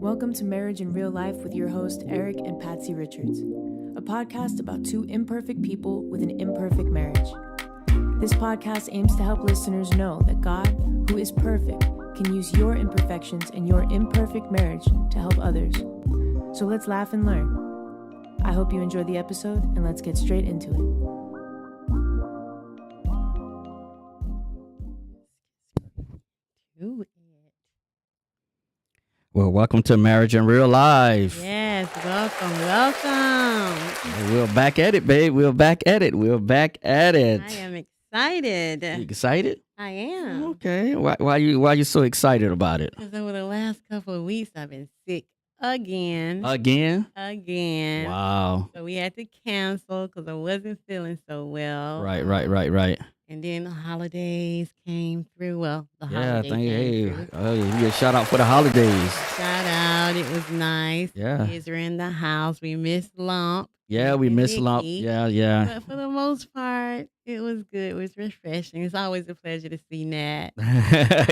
Welcome to Marriage in Real Life with your host, Eric and Patsy Richards, a podcast about two imperfect people with an imperfect marriage. This podcast aims to help listeners know that God, who is perfect, can use your imperfections and your imperfect marriage to help others. So let's laugh and learn. I hope you enjoy the episode, and let's get straight into it. Well, welcome to Marriage in Real Life. Yes, welcome. We're back at it, babe. We're back at it. I am excited. You excited? I am. Okay. Why you so excited about it? Because over the last couple of weeks, I've been sick again. Again? Wow. So we had to cancel because I wasn't feeling so well. Right. And then the holidays came through. Well, the Yeah, holidays came through. you get a shout out for the holidays. Shout out. It was nice. Yeah. Kids were in the house. We missed Lump. Yeah, we and missed Lump. Vicky. Yeah. But for the most part, it was good. It was refreshing. It's always a pleasure to see Nat.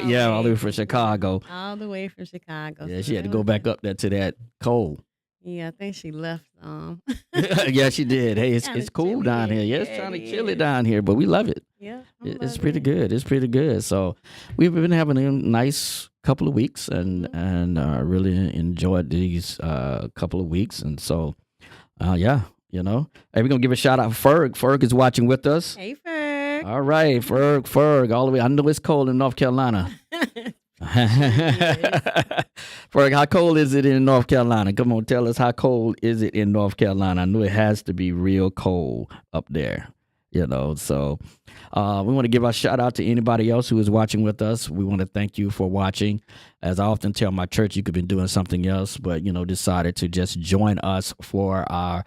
Yeah, all the way from Chicago. All the way from Chicago. Yeah, So she had to that go was back good. up there to that cold. Yeah, I think she left some. Yeah, she did. Hey, it's Kinda cool chilly. down here. Yeah, it's Yeah, kind of it chilly is. down here, but we love it. Yeah, It's pretty good. It's pretty good. So we've been having a nice couple of weeks and really enjoyed these couple of weeks. And so, hey, we're going to give a shout out to Ferg. Ferg is watching with us. Hey, Ferg. All right, Ferg, all the way. I know it's cold in North Carolina. Ferg, how cold is it in North Carolina? Come on, tell us, how cold is it in North Carolina? I know it has to be real cold up there, so we want to give a shout out to anybody else who is watching with us. We want to thank you for watching. As I often tell my church, you could be doing something else, but decided to just join us for our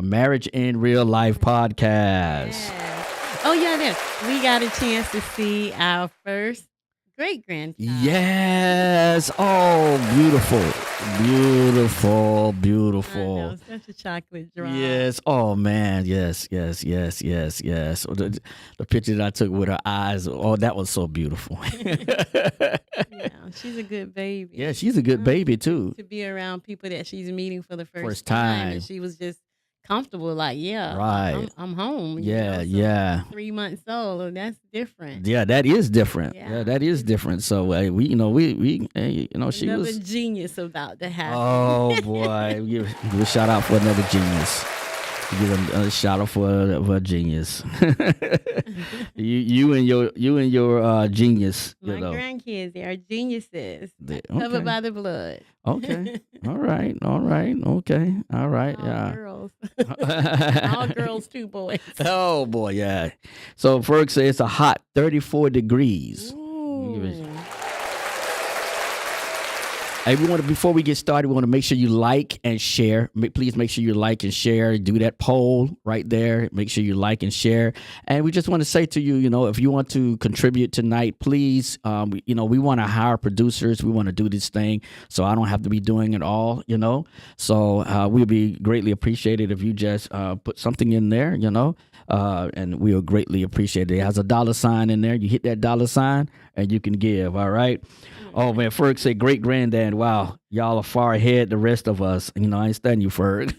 Marriage in Real Life podcast. Yes. Oh, yeah, we got a chance to see our first great-grandchild. Yes. Oh, beautiful. I know, such a chocolate drop. Yes. Oh, man. Yes. The picture that I took with her eyes. Oh, that was so beautiful. Yeah, she's a good baby. Yeah, she's a good baby, too. To be around people that she's meeting for the first First time. time. And she was just comfortable, like, Right. I'm home. Yeah. 3 months old, and that's different. Yeah, that is different. Yeah. Yeah, that is different. So she Another was. genius about to happen. Oh boy, give a shout out for another genius. Give a shout out for a genius. you and your genius. My grandkids, they are geniuses. Okay. Covered by the blood. Okay. All right. Okay. All right. All Yeah. girls. All girls, 2 boys. Oh boy, yeah. So Ferg says it's a hot 34 degrees. Ooh. Hey, before we get started, we want to make sure you like and share. Please make sure you like and share. Do that poll right there. Make sure you like and share. And we just want to say to you, if you want to contribute tonight, please, we want to hire producers. We want to do this thing so I don't have to be doing it all, So we'll be greatly appreciated if you just put something in there, and we'll greatly appreciate it. It has a $sign in there. You hit that $sign and you can give, all right? Oh, man, Ferg said, great granddad. Wow, y'all are far ahead the rest of us. I understand you, Ferg.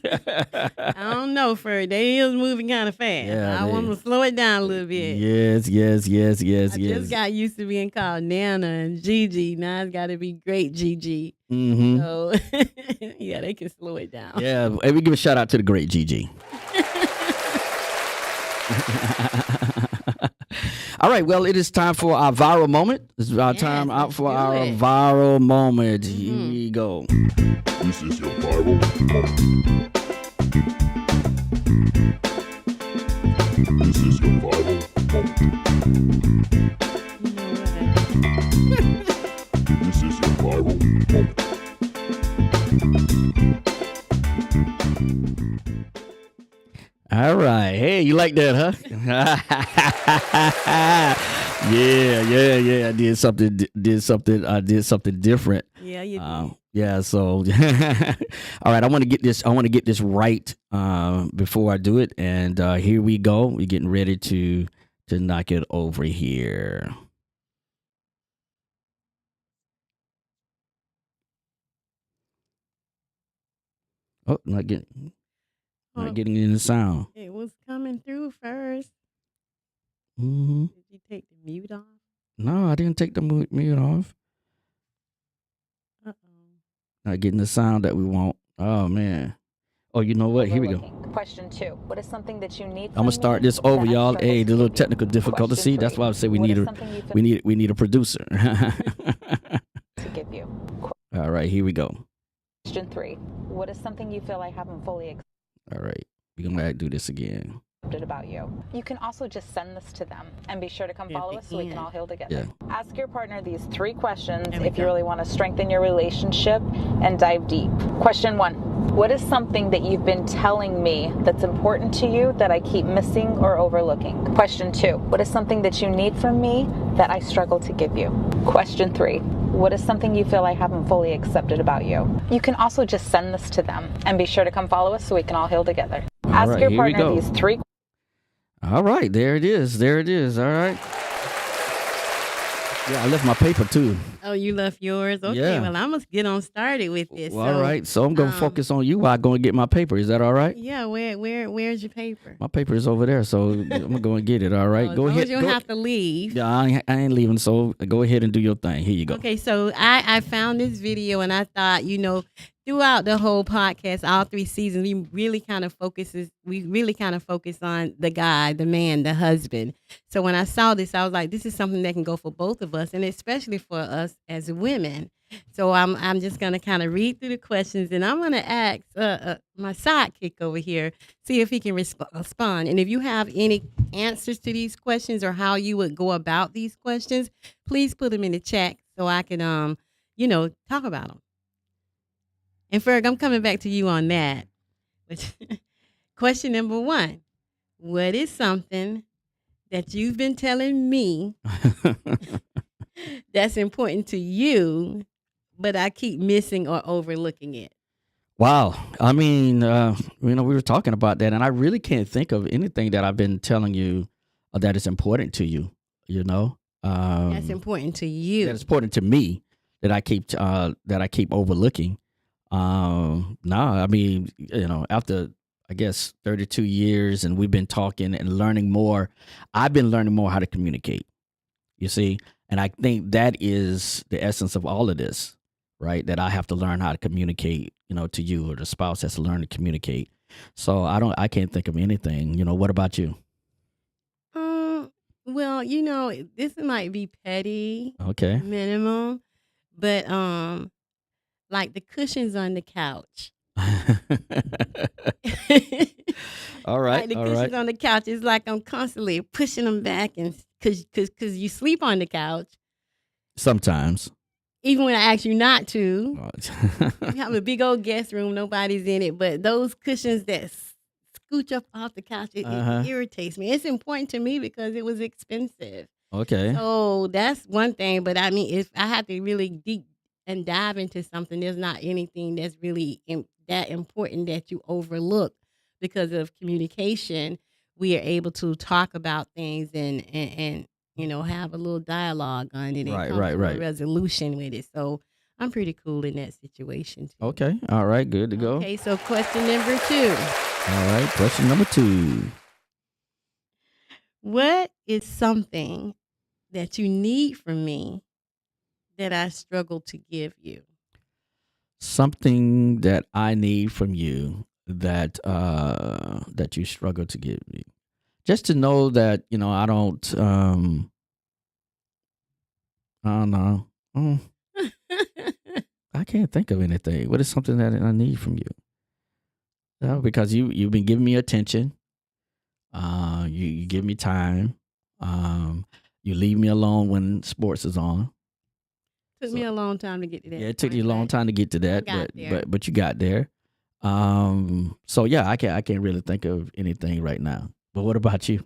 I don't know, Ferg. They is moving kind of fast. Yeah, I want to slow it down a little bit. Yes. I just got used to being called Nana and Gigi. Now it's got to be Great Gigi. Mm-hmm. So, yeah, they can slow it down. Yeah, and we give a shout out to the great Gigi. All right, well, it is time for our viral moment. This is our time out for our viral moment. Here we go. This is your viral moment. This is your viral moment. This is your viral moment. All right. Hey, you like that, huh? Yeah. I did something different. Yeah, you did. Yeah, so all right, I want to get this right before I do it. And here we go. We're getting ready to knock it over here. Oh, not getting in the sound. It was coming through first. Hmm. Did you take the mute off? No, I didn't take the mute off. Uh-oh. Not getting the sound that we want. Oh man. Oh, you know what? Here we go. Question 2. What is something that you need? I'm gonna start this over, y'all. Hey, the little technical difficulty. See, that's why I say we need a producer. To give you. All right, here we go. Question 3. What is something you feel I haven't fully All right, we're gonna do this again. accepted about you? You can also just send this to them and be sure to come follow us so we can all heal together. Yeah. Ask your partner these 3 questions There we if you go. really want to strengthen your relationship and dive deep. Question 1. What is something that you've been telling me that's important to you that I keep missing or overlooking? Question 2. What is something that you need from me that I struggle to give you? Question 3. What is something you feel I haven't fully accepted about you? You can also just send this to them and be sure to come follow us so we can all heal together. Ask right, your here we partner go. these 3 All right, there it is. There it is. All right. Yeah, I left my paper too. Oh, you left yours? Okay, Yeah. well, I must get on started with this. Well, all right. So I'm gonna focus on you while I go and get my paper. Is that all right? Yeah, where's your paper? My paper is over there, so I'm gonna go and get it. All right. Oh, Go as long ahead. as you don't have to leave. Yeah, I ain't leaving. So go ahead and do your thing. Here you go. Okay, so I found this video and I thought, throughout the whole podcast, all 3 seasons, we really kind of focus on the guy, the man, the husband. So when I saw this, I was like, this is something that can go for both of us, and especially for us as women. So I'm just gonna kind of read through the questions, and I'm gonna ask my sidekick over here, see if he can respond. And if you have any answers to these questions or how you would go about these questions, please put them in the chat so I can talk about them. And Ferg, I'm coming back to you on that. Question number 1. What is something that you've been telling me that's important to you, but I keep missing or overlooking it? Wow. I mean, we were talking about that, and I really can't think of anything that I've been telling you that is important to you. That's important to you. That is important to me that I keep overlooking. No, I mean, after I guess 32 years, and we've been talking and learning more. I've been learning more how to communicate. You see, and I think that is the essence of all of this, right? That I have to learn how to communicate, to you, or the spouse has to learn to communicate. So I can't think of anything. What about you? Well, this might be petty, Okay. minimum, but like the cushions on the couch. All right. Like the all cushions right. on the couch. It's like I'm constantly pushing them back, and because you sleep on the couch, Sometimes. even when I ask you not to. Uh, You have a big old guest room, nobody's in it, but those cushions that scooch up off the couch, it irritates me. It's important to me because it was expensive. okay. So that's one thing. But I mean, if I have to really deep and dive into something, there's not anything that's really that important that you overlook. Because of communication, we are able to talk about things and have a little dialogue on it and come to a resolution with it. So I'm pretty cool in that situation too. Okay. All right. Good to go. Okay, so question number 2. All right. Question number 2. What is something that you need from me that I struggle to give you? Something that I need from you that you struggle to give me. Just to know that, I don't know. I can't think of anything. What is something that I need from you? No, because you've been giving me attention. You give me time. You leave me alone when sports is on. Took me a long time to get to that. Yeah, it took you a long time to get to that, but you got there. So yeah, I can't really think of anything right now. But what about you?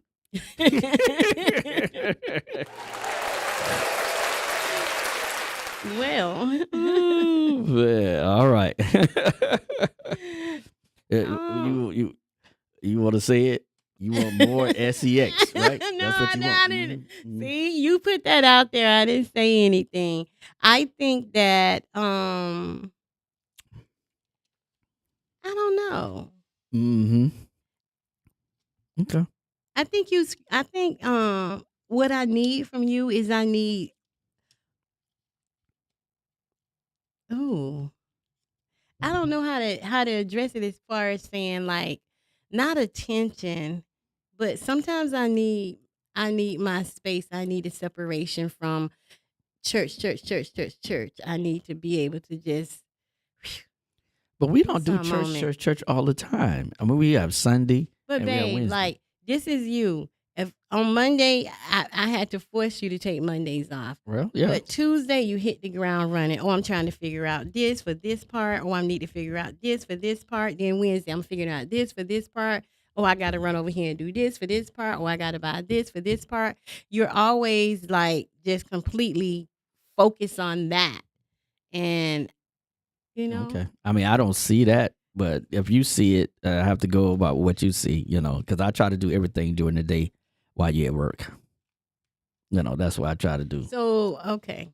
Well, Yeah, all right. You want to say it? You want more sex, right? No, That's what you I want. didn't. See, you put that out there. I didn't say anything. I think that I don't know. Mm-hmm. Okay. I think what I need from you is ooh, I don't know how to address it as far as saying like not attention, but sometimes I need my space. I need a separation from church, church, church, church, church. I need to be able to just But we don't peace do out church, moment. church, church all the time. I mean, we have Sunday But and we have babe, Wednesday. like this is you. If on Monday I had to force you to take Mondays off. Well, yeah. But Tuesday you hit the ground running. Oh, I'm trying to figure out this for this part. Oh, I need to figure out this for this part. Then Wednesday I'm figuring out this for this part. Oh, I gotta run over here and do this for this part. Oh, I gotta buy this for this part. You're always like just completely focused on that. And Okay. I mean, I don't see that, but if you see it, I have to go about what you see, because I try to do everything during the day while you're at work. That's what I try to do. so okay.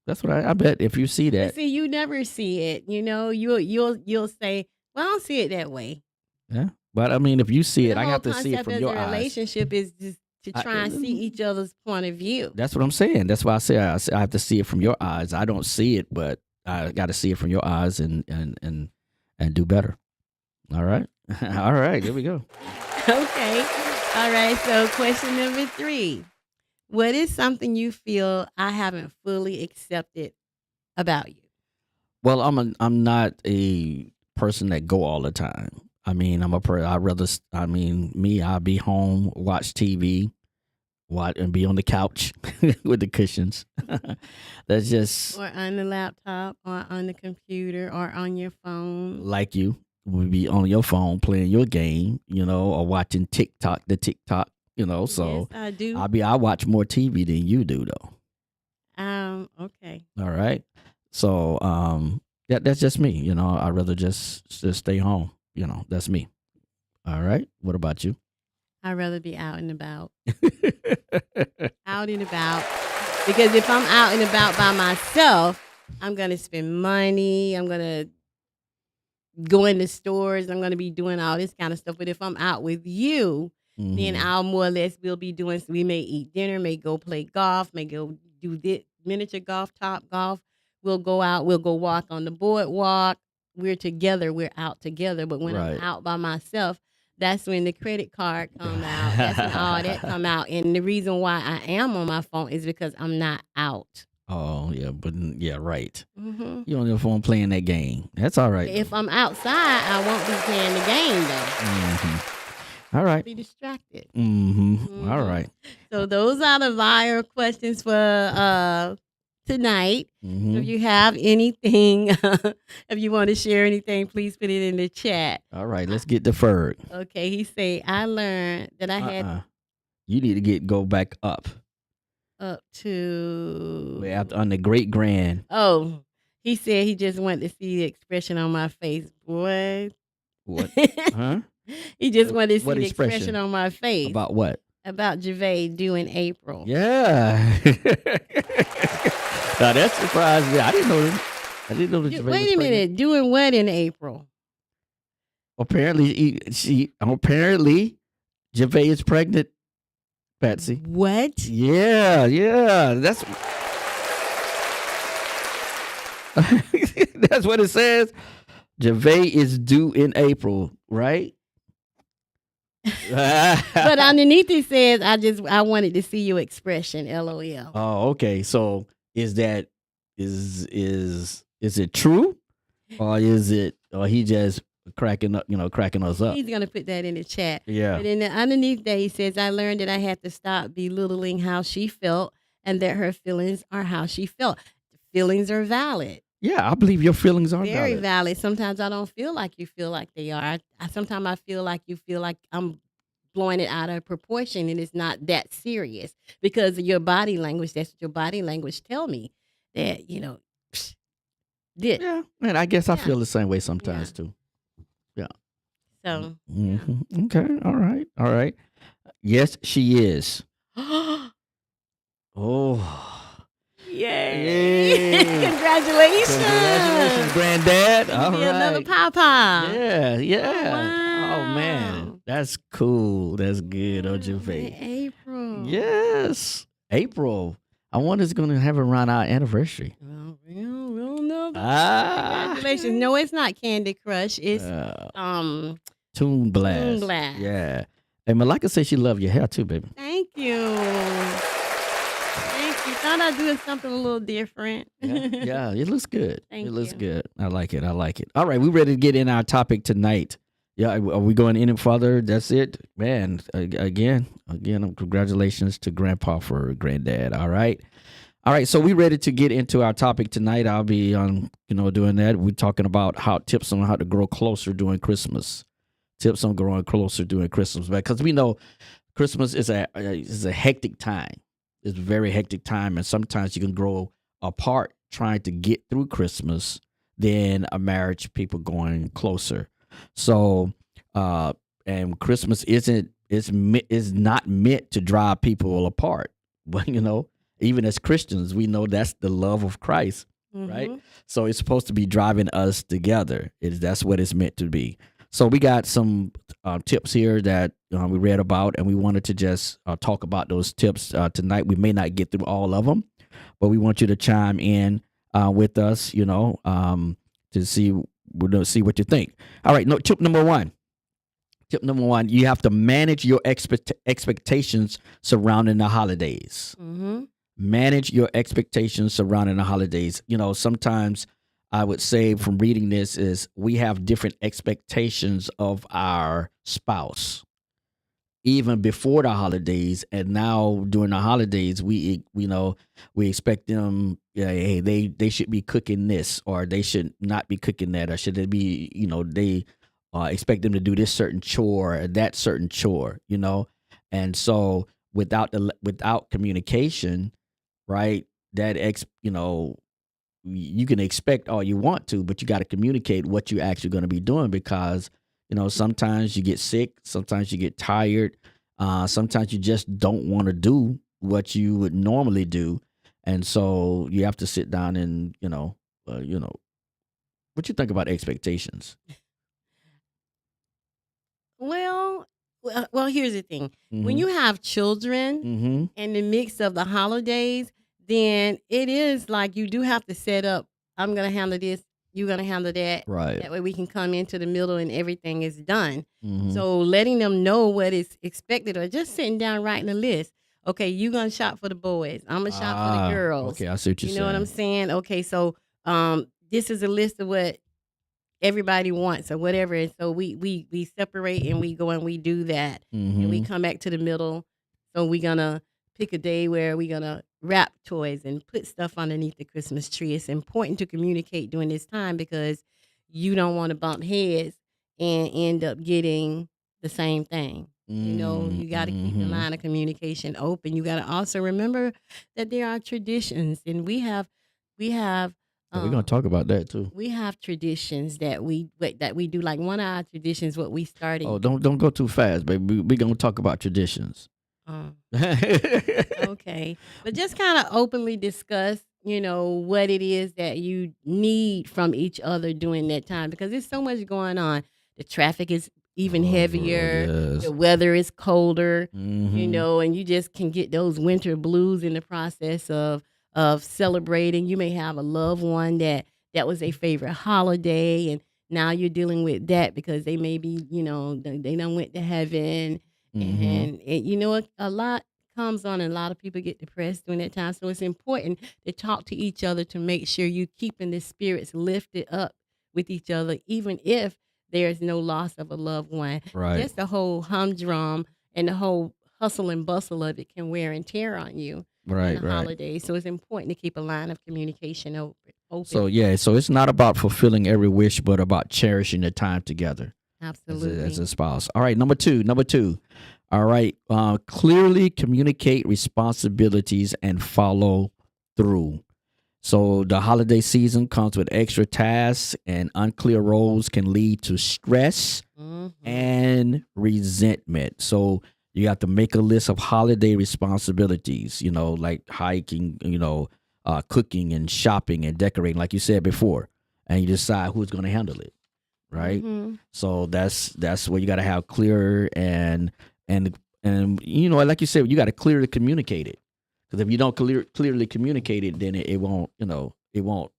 That's what I bet if you see But that. see, you never see it. You'll say, "Well, I don't see it that way." Yeah. But I mean, if you see it, The I whole have to see it concept from of your the eyes. relationship is just to I- try and see each other's point of view. That's what I'm saying. That's why I say I have to see it from your eyes. I don't see it, but I got to see it from your eyes and do better. All right. All right. There we go. Okay. All right. So, question number 3: what is something you feel I haven't fully accepted about you? Well, I'm not a person that go all the time. I mean, I'll be home, watch TV, and be on the couch with the cushions. That's just Or on the laptop, or on the computer, or on your phone? like you. We'll be on your phone playing your game, or watching the TikTok, so yes, I do. I watch more TV than you do though. Okay. All right. So, that's just me. I'd rather just stay home. That's me. All right. What about you? I'd rather be out and about. Out and about. Because if I'm out and about by myself, I'm going to spend money. I'm going to go in the stores. I'm going to be doing all this kind of stuff. But if I'm out with you, then Mhm. I'll more or less we'll be doing. We may eat dinner, may go play golf, may go do this miniature golf, top golf. We'll go out. We'll go walk on the boardwalk. We're together. We're out together. But when Right. I'm out by myself, that's when the credit card come out. That's when all that come out. And the reason why I am on my phone is because I'm not out. Oh yeah, but yeah, right. hmm You on your phone playing that game. That's all right. If I'm outside, I won't be playing the game though. All right. Be distracted. Mm-hmm. All right. So those are the liar questions for tonight. Mhm. If you have anything, if you want to share anything, please put it in the chat. All right. Let's get deferred. Okay, he said, I learned that I had You need to go back up. up to. On the great grand. Oh, he said he just wanted to see the expression on my face. Boy. What? Huh? He just wanted to see What the expression? expression on my face. About what? About Gervais due in April. Yeah. Now that surprised me. I didn't know that. I didn't know that. Gervais was Wait a pregnant. minute. Doing what in April? Apparently, Gervais is pregnant. Patsy. What? Yeah. That's that's what it says. Gervais is due in April, right? But underneath it says, I wanted to see your expression. LOL. Oh, okay. So is it true, or he just cracking us up? He's gonna put that in the chat. Yeah. But then underneath that he says, I learned that I had to stop belittling how she felt, and that her feelings are how she felt. Feelings are valid. Yeah, I believe your feelings are Very valid. valid. Sometimes I don't feel like you feel like they are. Sometimes I feel like you feel like I'm blowing it out of proportion, and it's not that serious because of your body language. That's what your body language tell me that this. Yeah, and I guess I Yeah. feel the same way sometimes too. So Mhm. Okay. All right. Yes, she is. Oh. Yay. Yay. Congratulations. Congratulations, Granddad. All Be right. another papa. Yeah, yeah. wow. Oh man, that's cool. That's good, don't you, Faith? April. Yes, April. I wonder it's going to have around our anniversary. Well, we don't know. Congratulations. No, it's not Candy Crush. It's Tune Blast. Tune Blast. Yeah. And Malika said she loved your hair too, baby. Thank you. Thank you. Thought I'd do something a little different. Yeah, it looks good. Thank it looks you. good. I like it. All right, we ready to get in our topic tonight. Yeah, are we going any further? That's it, man. Again, congratulations to Grandpa for Granddad. All right. So we ready to get into our topic tonight. I'll be doing that. We're talking about tips on how to grow closer during Christmas. Tips on growing closer during Christmas, because we know Christmas is a hectic time. It's a very hectic time, and sometimes you can grow apart trying to get through Christmas than a marriage people going closer. So, and Christmas is not meant to drive people apart. But even as Christians, we know that's the love of Christ, right? So it's supposed to be driving us together. That's what it's meant to be. So we got some tips here that we read about, and we wanted to just talk about those tips tonight. We may not get through all of them, but we want you to chime in with us, to see what you think. All right, tip number one. Tip number one, you have to manage your expectations surrounding the holidays. Manage your expectations surrounding the holidays. Sometimes I would say from reading this is we have different expectations of our spouse, even before the holidays, and now during the holidays, we expect them. Yeah, hey, they should be cooking this, or they should not be cooking that, or should it be they expect them to do this certain chore or that certain chore, and so without communication, right? You can expect all you want to, but you got to communicate what you're actually going to be doing, because, sometimes you get sick, sometimes you get tired, sometimes you just don't want to do what you would normally do. And so you have to sit down and, what you think about expectations? Well, here's the thing. When Mhm. you have children Mhm. in the mix of the holidays, then it is like you do have to set up, I'm going to handle this, you're going to handle that. Right. That way we can come into the middle and everything is done. Mhm. So letting them know what is expected, or just sitting down writing a list. Okay, you're going to shop for the boys. I'm going to shop for the girls. Okay, I see what you're You saying. know what I'm saying? Okay, so this is a list of what everybody wants or whatever. And so we separate and we go and we do that. And we Mhm. come back to the middle. So we're going to pick a day where we're going to wrap toys and put stuff underneath the Christmas tree. It's important to communicate during this time, because you don't want to bump heads and end up getting the same thing. You got to keep the Mhm. line of communication open. You got to also remember that there are traditions, and we have Yeah, we're gonna talk about that too. we have traditions that we do. Like one of our traditions, what we started. Oh, don't go too fast, baby. We're gonna talk about traditions. Okay, but just kind of openly discuss, what it is that you need from each other during that time, because there's so much going on. The traffic is even heavier. Yes. The weather is colder. Mhm. And you just can get those winter blues in the process of celebrating. You may have a loved one that was a favorite holiday, and now you're dealing with that because they may be, they done went to heaven, Mhm. and a lot comes on, and a lot of people get depressed during that time. So it's important to talk to each other to make sure you keeping the spirits lifted up with each other, even if there's no loss of a loved one. Right. Just the whole humdrum and the whole hustle and bustle of it can wear and tear on you in Right. the Right. holidays. So it's important to keep a line of communication open. So it's not about fulfilling every wish, but about cherishing the time together Absolutely. as a spouse. All right, number two. All right, clearly communicate responsibilities and follow through. So the holiday season comes with extra tasks, and unclear roles can lead to stress Mhm. and resentment. So you have to make a list of holiday responsibilities, like hiking, cooking and shopping and decorating, like you said before, and you decide who's going to handle it, right? Mhm. So that's where you got to have clear and you know, like you said, you got to clearly communicate it. Because if you don't clearly communicate it, then it won't, you know, it won't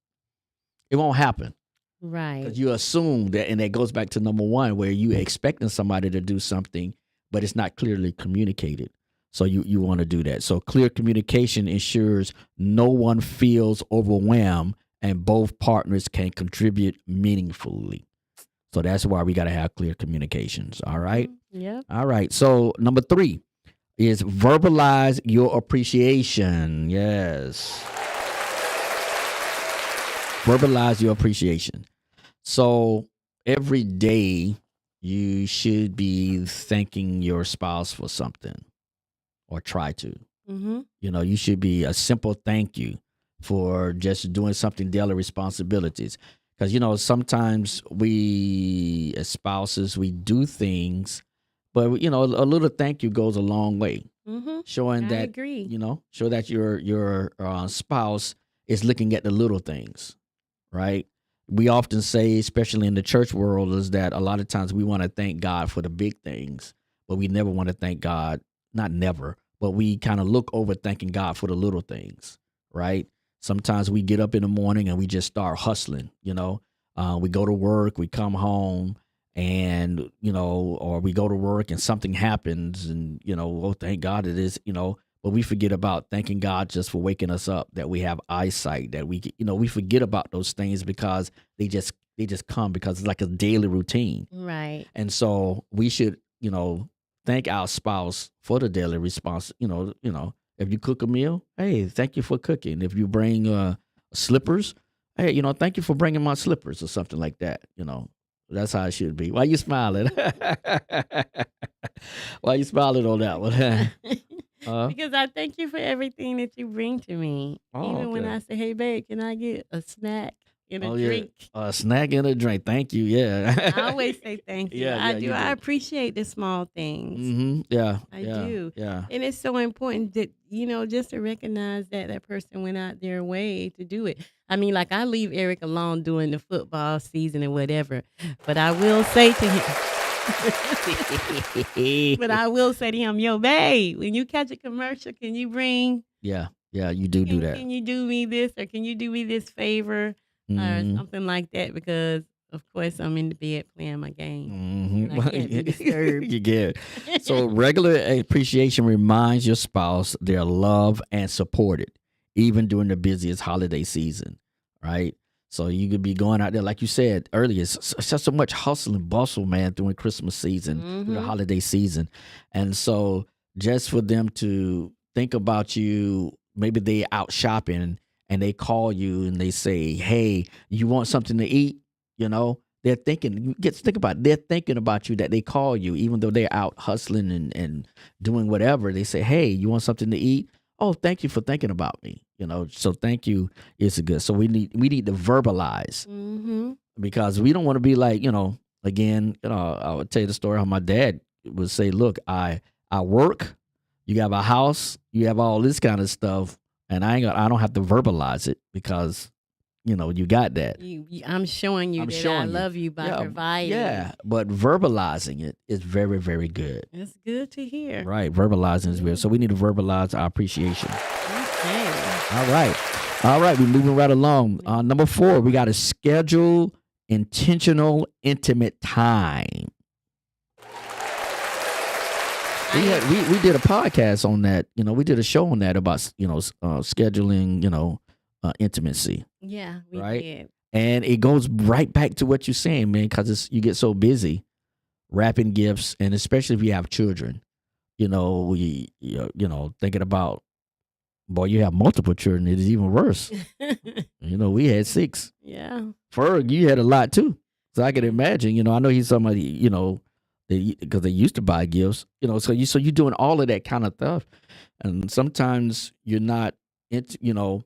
happen. Right. Because you assume that, and that goes back to number one, where you expecting somebody to do something, but it's not clearly communicated. So you want to do that. So clear communication ensures no one feels overwhelmed and both partners can contribute meaningfully. So that's why we got to have clear communications. All right. Yep. All right. So number 3 is verbalize your appreciation. Yes. Verbalize your appreciation. So every day you should be thanking your spouse for something, or try to. Mm-hmm. You know, you should be a simple thank you for just doing something daily responsibilities. Because, you know, sometimes we as spouses, we do things, but, you know, a little thank you goes a long way. Mm-hmm. Showing I that, agree. you know, show that your spouse is looking at the little things, right? We often say, especially in the church world, is that a lot of times we want to thank God for the big things, but we never want to thank God, not never, but we kind of look over thanking God for the little things, right? Sometimes we get up in the morning and we just start hustling, you know. We go to work, we come home, and, you know, or we go to work and something happens and, you know, oh, thank God it is, you know, but we forget about thanking God just for waking us up, that we have eyesight, that we, you know, we forget about those things because they just come because it's like a daily routine. Right. And so we should, you know, thank our spouse for the daily response. You know, if you cook a meal, hey, thank you for cooking. If you bring slippers, hey, you know, thank you for bringing my slippers or something like that. You know, that's how it should be. Why you smiling? Why you smiling on that one? Because I thank you for everything that you bring to me. Oh, Even when okay. I say, "Hey, babe, can I get a snack and a Oh yeah, drink?" a snack and a drink. Thank you. Yeah. I always say thank you. Yeah, I yeah, do. you I do. appreciate the small things. Mm-hmm. Yeah. I Yeah. do. Yeah. And it's so important that, just to recognize that that person went out their way to do it. I mean, like, I leave Eric alone during the football season and whatever, but I will say to him, but I will say to him, yo, babe, when you catch a commercial, can you bring, Yeah. Yeah. You do can, that. can you do me this, or can you do me this favor, or Mm-hmm. something like that? Because, of course, I'm in the bed playing my game. Mm-hmm. And I can't be disturbed. You get it. So regular appreciation reminds your spouse they're loved and supported, even during the busiest holiday season, right? So you could be going out there, like you said earlier, it's just so much hustle and bustle, man, during Christmas season, through the Mhm. holiday season. And so just for them to think about you, maybe they out shopping and they call you and they say, hey, you want something to eat? You know, they're thinking, you get to think about it, they're thinking about you, that they call you, even though they're out hustling and doing whatever. They say, hey, you want something to eat? Oh, thank you for thinking about me. You know, so thank you is good. So we need to verbalize, Mm-hmm. because we don't want to be like, you know, again, you know, I would tell you the story how my dad would say, look, I work, you have a house, you have all this kind of stuff, and I don't have to verbalize it because, you know, you got that. I'm showing you I'm that I showing you. love you by Yeah, providing. yeah, but verbalizing it is very, very good. It's good to hear. Right, verbalizing is good. So we need to verbalize our appreciation. Okay. All right, we're moving right along. Number 4, we got to schedule intentional, intimate time. We did a podcast on that. You know, we did a show on that about, you know, scheduling, you know, intimacy. Yeah, we Right? did. And it goes right back to what you're saying, man, because you get so busy wrapping gifts, and especially if you have children, you know, you know, thinking about, boy, you have multiple children, it is even worse. You know, we had 6. Yeah. Ferg, you had a lot too. So I can imagine, you know, I know he's somebody, you know, because they used to buy gifts, you know, so you're doing all of that kind of stuff. And sometimes you're not, you know,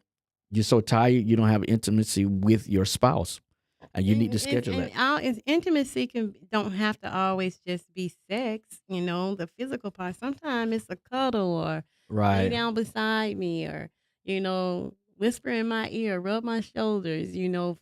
you're so tired, you don't have intimacy with your spouse, and you need to schedule that. Intimacy don't have to always just be sex. You know, the physical part. Sometimes it's a cuddle, or lay Right. down beside me, or whisper in my ear, rub my shoulders,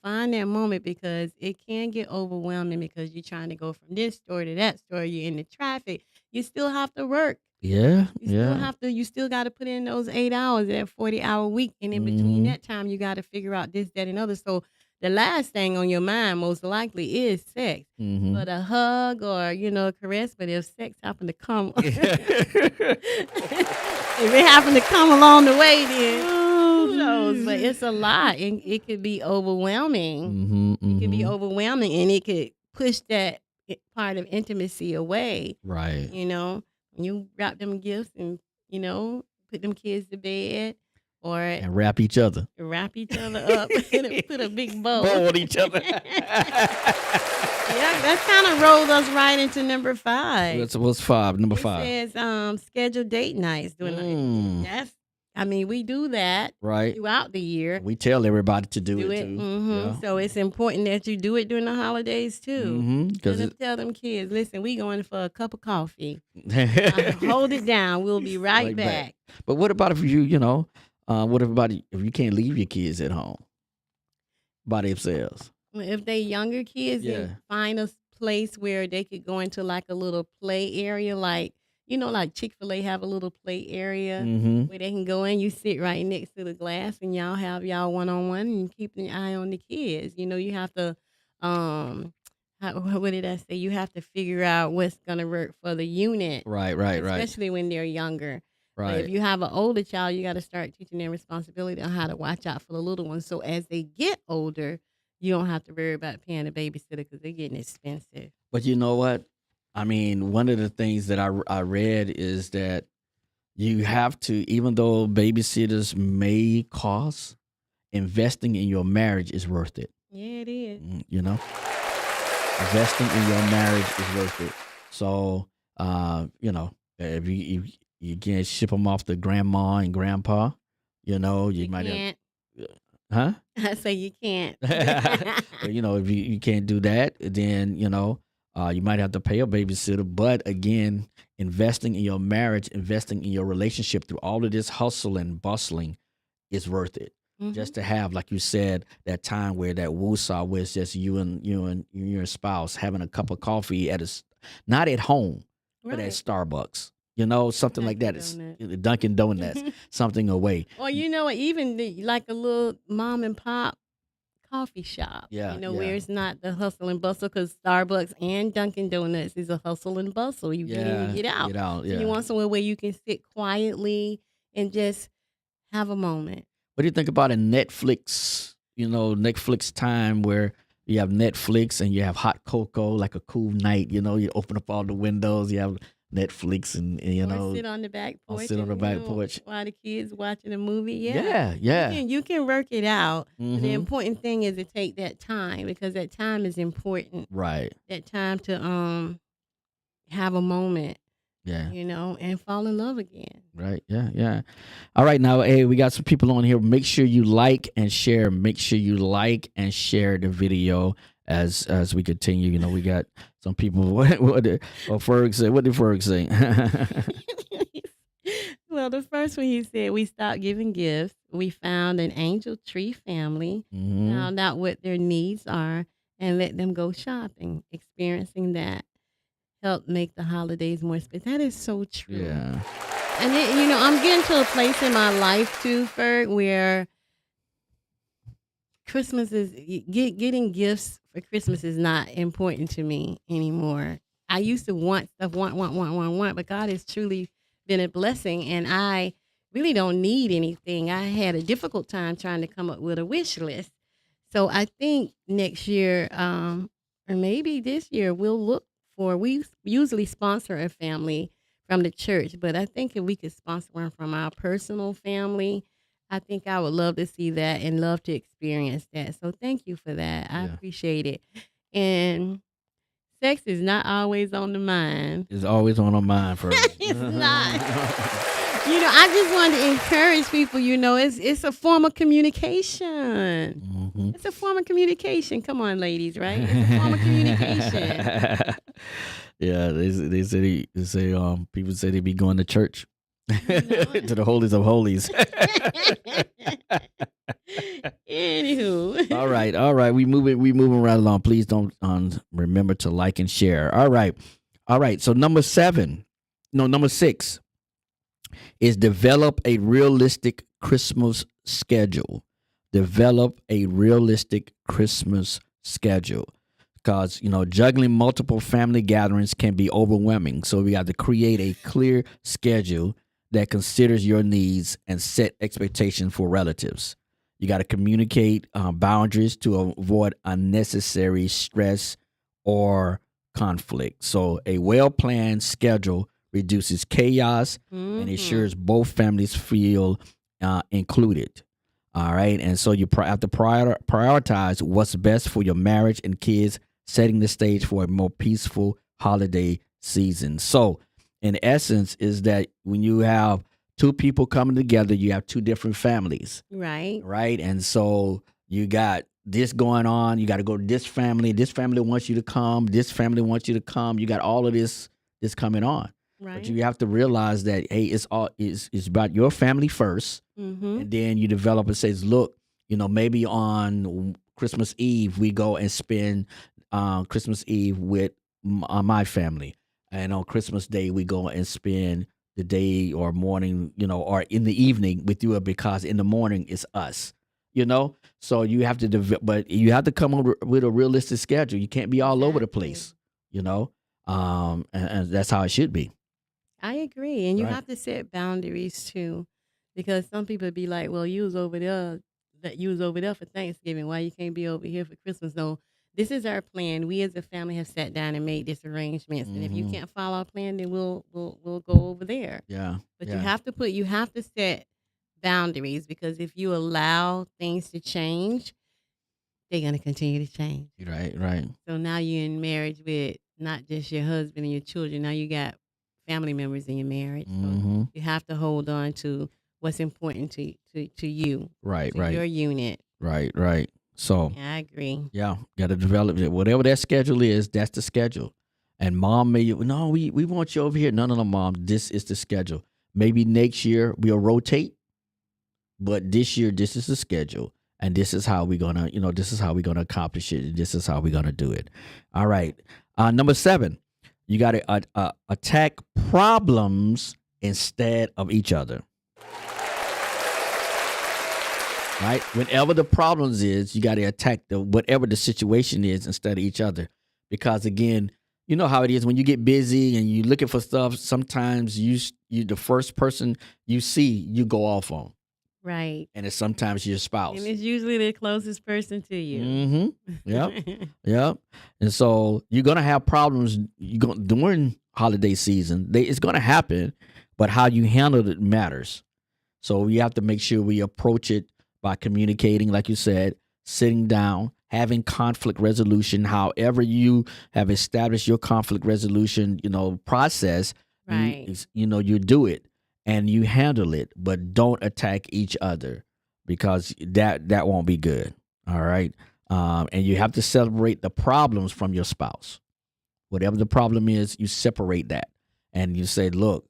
find that moment because it can get overwhelming because you're trying to go from this store to that store. You're in the traffic. You still have to work. Yeah, You still got to put in those 8 hours, that 40-hour week. And in between that time, you got to figure out this, that, and other. So the last thing on your mind most likely is sex. But a hug or, a caress. But if sex happened to come, if it happened to come along the way, then who knows? But it's a lot. And it could be overwhelming. It could be overwhelming and it could push that part of intimacy away. Right. You wrap them gifts and, put them kids to bed and wrap each other. Wrap each other up and put a big bow on each other. Yeah, that kind of rolled us right into number 5. What's 5? Number it 5. It says schedule date nights. We do that right throughout the year. We tell everybody to do it too. Yeah. So it's important that you do it during the holidays too. Tell them kids, listen, we going for a cup of coffee. Hold it down. We'll be right back. But what about if if you can't leave your kids at home by themselves? Well, if they younger kids, then find a place where they could go into like a little play area, like Chick-fil-A have a little play area where they can go in. You sit right next to the glass and y'all have y'all one-on-one and keep an eye on the kids. You have to, what did I say? You have to figure out what's going to work for the unit. Right. Especially when they're younger. Right. But if you have an older child, you got to start teaching them responsibility on how to watch out for the little ones. So as they get older, you don't have to worry about paying a babysitter because they're getting expensive. But you know what? I mean, one of the things that I read is that you have to, even though babysitters may cost, investing in your marriage is worth it. Yeah, it is. Investing in your marriage is worth it. So, if you can't ship them off to grandma and grandpa, you might can't. Huh? I say you can't. If you can't do that, then, you might have to pay a babysitter. But again, investing in your marriage, investing in your relationship through all of this hustle and bustling is worth it. Just to have, like you said, that time where that woosah where it's just you and your spouse having a cup of coffee not at home, but at Starbucks. Something like that. It's Dunkin' Donuts, something away. Or even like a little mom and pop coffee shop. Where it's not the hustle and bustle, because Starbucks and Dunkin' Donuts is a hustle and bustle. You get in, you get out. So you want somewhere where you can sit quietly and just have a moment. What do you think about a Netflix? Netflix time where you have Netflix and you have hot cocoa, like a cool night. You open up all the windows. You have Netflix and or sit on the back porch. Porch while the kids watching a movie. Yeah. You can work it out. The important thing is to take that time, because that time is important. Right. That time to have a moment. Yeah. And fall in love again. Right. Yeah. All right. Now, hey, we got some people on here. Make sure you like and share. Make sure you like and share the video as we continue. We got some people. What did Ferg say? What did Ferg say? Well, the first one he said, we stopped giving gifts. We found an angel tree family, found out what their needs are, and let them go shopping. Experiencing that helped make the holidays more special. That is so true. Yeah. And then, I'm getting to a place in my life too, Ferg, where Christmas is getting gifts for Christmas is not important to me anymore. I used to want stuff, want, but God has truly been a blessing, and I really don't need anything. I had a difficult time trying to come up with a wish list. So I think next year, or maybe this year, we usually sponsor a family from the church, but I think if we could sponsor one from our personal family, I think I would love to see that and love to experience that. So thank you for that. I appreciate it. And sex is not always on the mind. It's always on our mind for us. It's not. I just wanted to encourage people, it's a form of communication. It's a form of communication. Come on, ladies, right? It's a form of communication. Yeah, they say people say they be going to church. To the holies of holies. Anywho. All right. We moving right along. Please don't remember to like and share. All right. So number 6 is develop a realistic Christmas schedule. Develop a realistic Christmas schedule. Because, juggling multiple family gatherings can be overwhelming. So we have to create a clear schedule that considers your needs and set expectations for relatives. You got to communicate boundaries to avoid unnecessary stress or conflict. So a well-planned schedule reduces chaos and ensures both families feel included. All right. And so you have to prioritize what's best for your marriage and kids, setting the stage for a more peaceful holiday season. So in essence is that when you have two people coming together, you have two different families. Right. Right. And so you got this going on. You got to go to this family. This family wants you to come. This family wants you to come. You got all of this coming on. Right. But you have to realize that, hey, it's about your family first. And then you develop and says, look, maybe on Christmas Eve, we go and spend Christmas Eve with my family. And on Christmas Day, we go and spend the day or morning, or in the evening with you, because in the morning it's us, So you have to, but you have to come up with a realistic schedule. You can't be all over the place, and that's how it should be. I agree. And you Right. have to set boundaries too. Because some people be like, well, you was over there for Thanksgiving. Why you can't be over here for Christmas? No, this is our plan. We as a family have sat down and made this arrangements. And if you can't follow our plan, then we'll go over there. Yeah. But yeah. you have to set boundaries, because if you allow things to change, they're gonna continue to change. Right. So now you're in marriage with not just your husband and your children. Now you got family members in your marriage. So you have to hold on to what's important to you, Right. to your unit. Right. So Yeah, I agree. yeah, got to develop it. Whatever that schedule is, that's the schedule. And mom we want you over here. No, mom, this is the schedule. Maybe next year we'll rotate, but this year this is the schedule, and this is how we're gonna, this is how we're gonna accomplish it, and this is how we're gonna do it. All right. Number 7, you got to attack problems instead of each other. Right? Whenever the problems is, you got to attack whatever the situation is instead of each other. Because again, you know how it is when you get busy and you're looking for stuff. Sometimes you the first person you see, you go off on, Right. and it's sometimes your spouse. And it's usually the closest person to you. Yep. And so you're gonna have problems. During holiday season. It's gonna happen, but how you handle it matters. So we have to make sure we approach it by communicating, like you said, sitting down, having conflict resolution. However you have established your conflict resolution, process, Right. you do it and you handle it, but don't attack each other, because that won't be good. All right. And you have to celebrate the problems from your spouse. Whatever the problem is, you separate that and you say, look,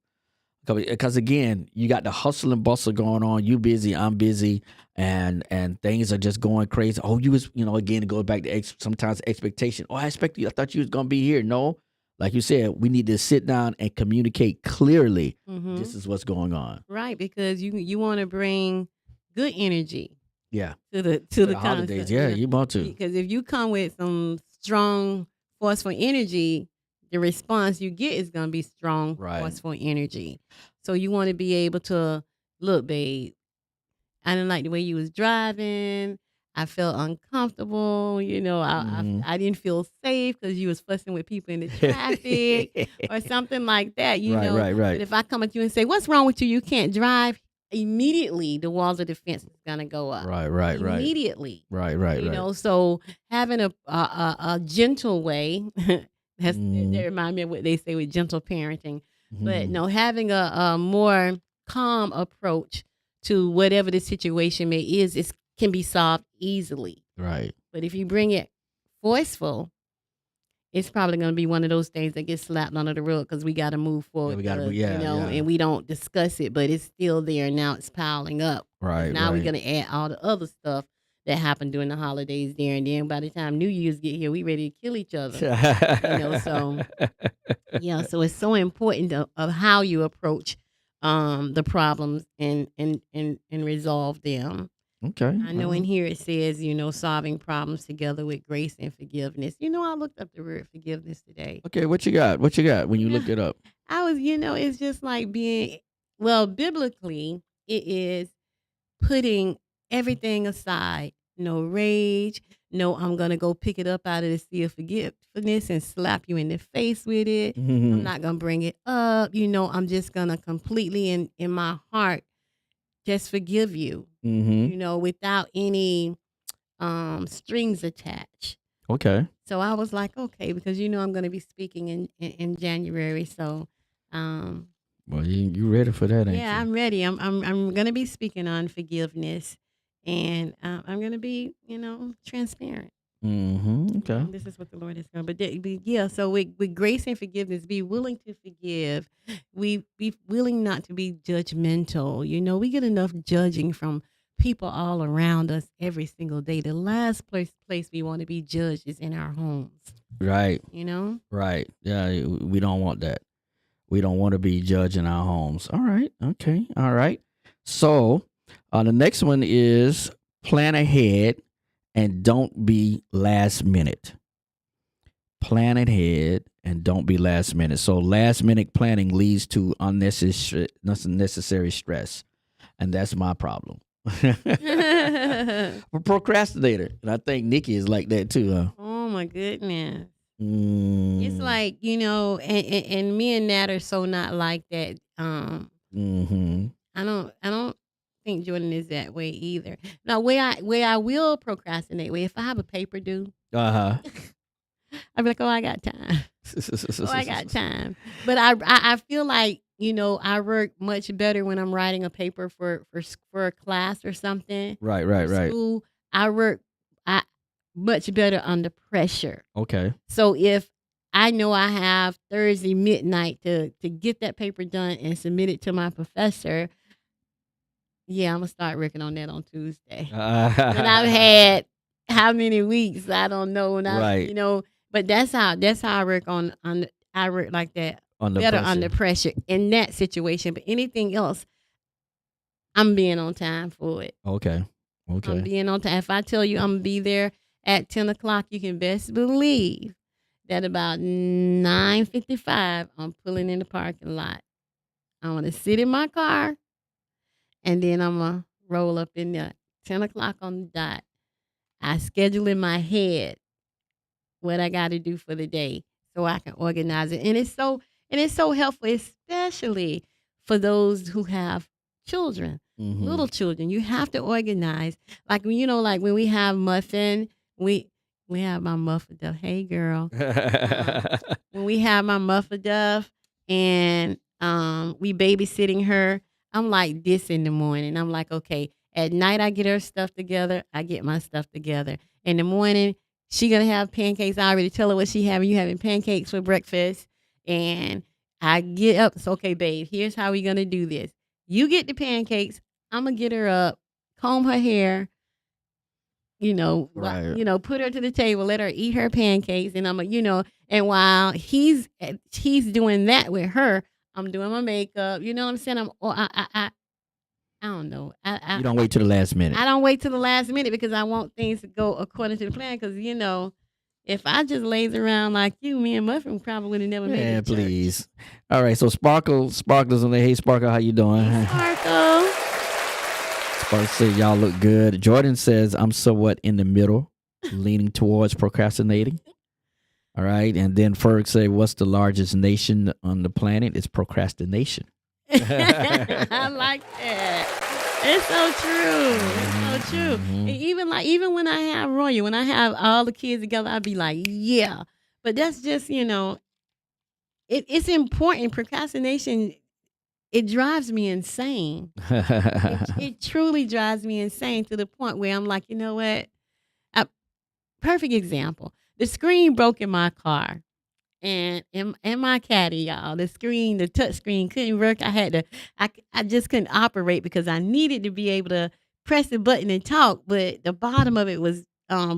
because again, you got the hustle and bustle going on. You busy, I'm busy, and things are just going crazy. Oh, you was, again, it goes back to sometimes expectation. Oh, I thought you was gonna be here. No, like you said, we need to sit down and communicate clearly. This is what's going on. Right, because you want to bring good energy. Yeah. To the holidays. concept, Yeah, you want to. Because if you come with some strong, forceful energy, the response you get is going to be strong, Right. forceful energy. So you want to be able to, look, babe, I didn't like the way you was driving. I felt uncomfortable. I didn't feel safe because you was fussing with people in the traffic or something like that. Right. But if I come at you and say, "What's wrong with you? You can't drive," immediately the walls of defense is gonna go up. Right. Immediately. Right. So having a gentle way. That remind me of what they say with gentle parenting. But no, having a more calm approach to whatever the situation can be solved easily. Right. But if you bring it forceful, it's probably going to be one of those things that gets slapped under the rug because we got to move forward. we gotta 'cause, yeah, and we don't discuss it, but it's still there. And now it's piling up. 'Cause Right, now we're right. going to add all the other stuff that happened during the holidays there. And then by the time New Year's get here, we ready to kill each other. So yeah, so it's so important of how you approach the problems and resolve them. Okay. I know in here it says, solving problems together with grace and forgiveness. I looked up the word forgiveness today. Okay, what you got? What you got when you looked it up? I was, it's just like biblically, it is putting everything aside. No rage. No, I'm going to go pick it up out of the sea of forgiveness and slap you in the face with it. I'm not going to bring it up. I'm just going to completely in my heart just forgive you, without any strings attached. Okay. So I was like, okay, because I'm going to be speaking in January. So, Well, you ready for that, ain't you? I'm ready. I'm going to be speaking on forgiveness, and I'm going to be, transparent. Okay. This is what the Lord is going. But so with grace and forgiveness, be willing to forgive. We be willing not to be judgmental. We get enough judging from people all around us every single day. The last place we want to be judged is in our homes. Right. Right. Yeah, we don't want that. We don't want to be judged in our homes. All right. Okay. All right. So the next one is plan ahead and don't be last minute. Plan ahead and don't be last minute. So last minute planning leads to unnecessary stress. And that's my problem. I'm a procrastinator. And I think Nikki is like that too, huh? Oh my goodness. It's like, and me and Nat are so not like that. I don't think Jordan is that way either. Now, where I will procrastinate, if I have a paper due, I'll be like, oh, I got time. I got time. But I feel like, I work much better when I'm writing a paper for a class or something. Right. School, I work much better under pressure. Okay. So if I know I have Thursday midnight to get that paper done and submit it to my professor, I'm going to start working on that on Tuesday. And I've had how many weeks, I don't know. And right. But that's how I work I work like that. Under better pressure. Under pressure in that situation. But anything else, I'm being on time for it. Okay. I'm being on time. If I tell you I'm going to be there at 10 o'clock, you can best believe that about 9:55, I'm pulling in the parking lot. I'm going to sit in my car, and then I'm going to roll up in there. 10 o'clock on the dot. I schedule in my head what I got to do for the day so I can organize it. And it's so helpful, especially for those who have children, little children. You have to organize. Like, like when we have muffin, we have my muffin duff. Hey, girl. When we have my muffin duff and we babysitting her, I'm like this in the morning. I'm like, okay, at night I get her stuff together. I get my stuff together. In the morning, she going to have pancakes. I already tell her what she having. You having pancakes for breakfast. And I get up. It's okay, babe. Here's how we going to do this. You get the pancakes. I'm going to get her up, comb her hair, right. Put her to the table, let her eat her pancakes. And I'm and while he's doing that with her, I'm doing my makeup. You know what I'm saying? I don't know. You don't wait till the last minute. I don't wait till the last minute because I want things to go according to the plan. Because, if I just lays around like you, me and Muffin probably would have never made it to church. Please. All right. So Sparkle's on there. Hey, Sparkle, how you doing? Sparkle. Sparkle said y'all look good. Jordan says I'm somewhat in the middle, leaning towards procrastinating. All right. And then Ferg say, what's the largest nation on the planet? It's procrastination. I like that. It's so true. It's so true. And even when I have Royal, when I have all the kids together, I'd be like, yeah. But that's just, it's important. Procrastination, it drives me insane. It truly drives me insane to the point where I'm like, you know what? Perfect example. the screen broke in my car. And in my caddy, y'all, the touch screen couldn't work. I just couldn't operate because I needed to be able to press the button and talk, but the bottom of it was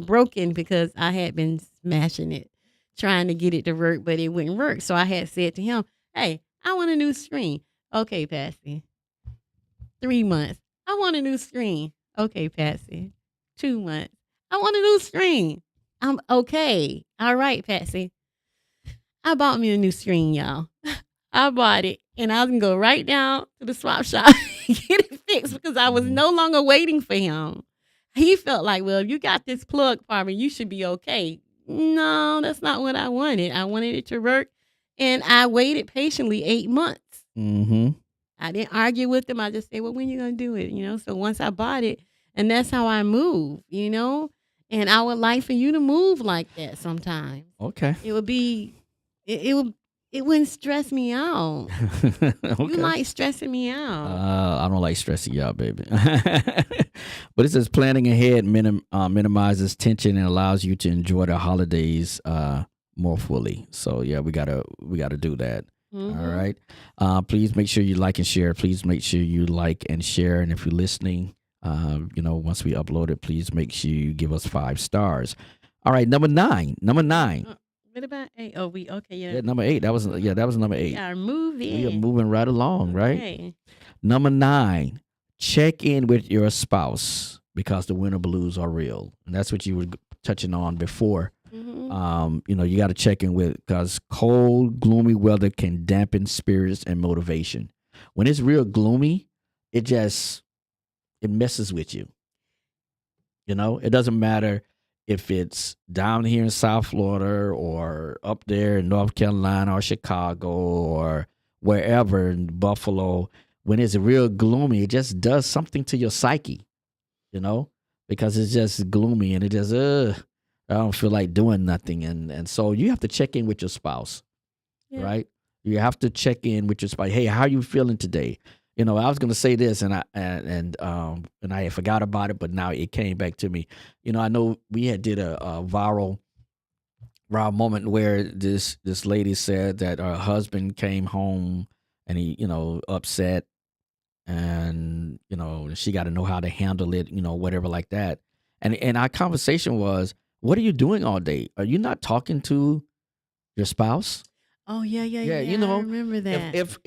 broken because I had been smashing it, trying to get it to work, but it wouldn't work. So I had said to him, "Hey, I want a new screen." Okay, Patsy. 3 months. I want a new screen. Okay, Patsy. 2 months. I want a new screen. I'm okay. All right, Patsy. I bought me a new screen, y'all. I bought it, and I was gonna go right down to the swap shop and get it fixed because I was no longer waiting for him. He felt like, well, if you got this plug for me, you should be okay. No, that's not what I wanted. I wanted it to work, and I waited patiently 8 months. Mm-hmm. I didn't argue with him. I just said, well, when you gonna do it? So once I bought it, and that's how I move, and I would like for you to move like that sometimes. Okay. It would be. It wouldn't stress me out. Okay. You like stressing me out. I don't like stressing you out, baby. But it says planning ahead minimizes tension and allows you to enjoy the holidays more fully. So yeah, we gotta do that. Mhm. All right. Please make sure you like and share. Please make sure you like and share. And if you're listening, once we upload it, please make sure you give us 5 stars. All right, number nine. What about 8? Oh, Yeah, number 8. That was number 8. We are moving. We are moving right along, right? Okay. Number 9, check in with your spouse because the winter blues are real. And that's what you were touching on before. Mhm. You got to check in with because cold, gloomy weather can dampen spirits and motivation. When it's real gloomy, it messes with you. It doesn't matter if it's down here in South Florida or up there in North Carolina or Chicago or wherever in Buffalo. When it's real gloomy, it just does something to your psyche, because it's just gloomy and it just, I don't feel like doing nothing. And so you have to check in with your spouse, Yeah. right? You have to check in with your spouse. Hey, how you feeling today? I was going to say this and I forgot about it, but now it came back to me. I know we had did a viral moment where this lady said that her husband came home and he, upset and, she got to know how to handle it, whatever like that. And our conversation was, what are you doing all day? Are you not talking to your spouse? Oh, yeah. Yeah, I remember that. If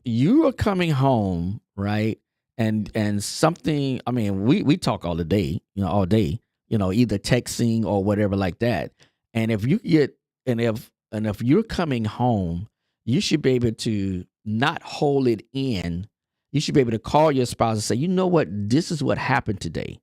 you are coming home, right, and something, I mean, we talk all the day, all day, either texting or whatever like that. And if you get and if you're coming home, you should be able to not hold it in. You should be able to call your spouse and say, you know what, this is what happened today,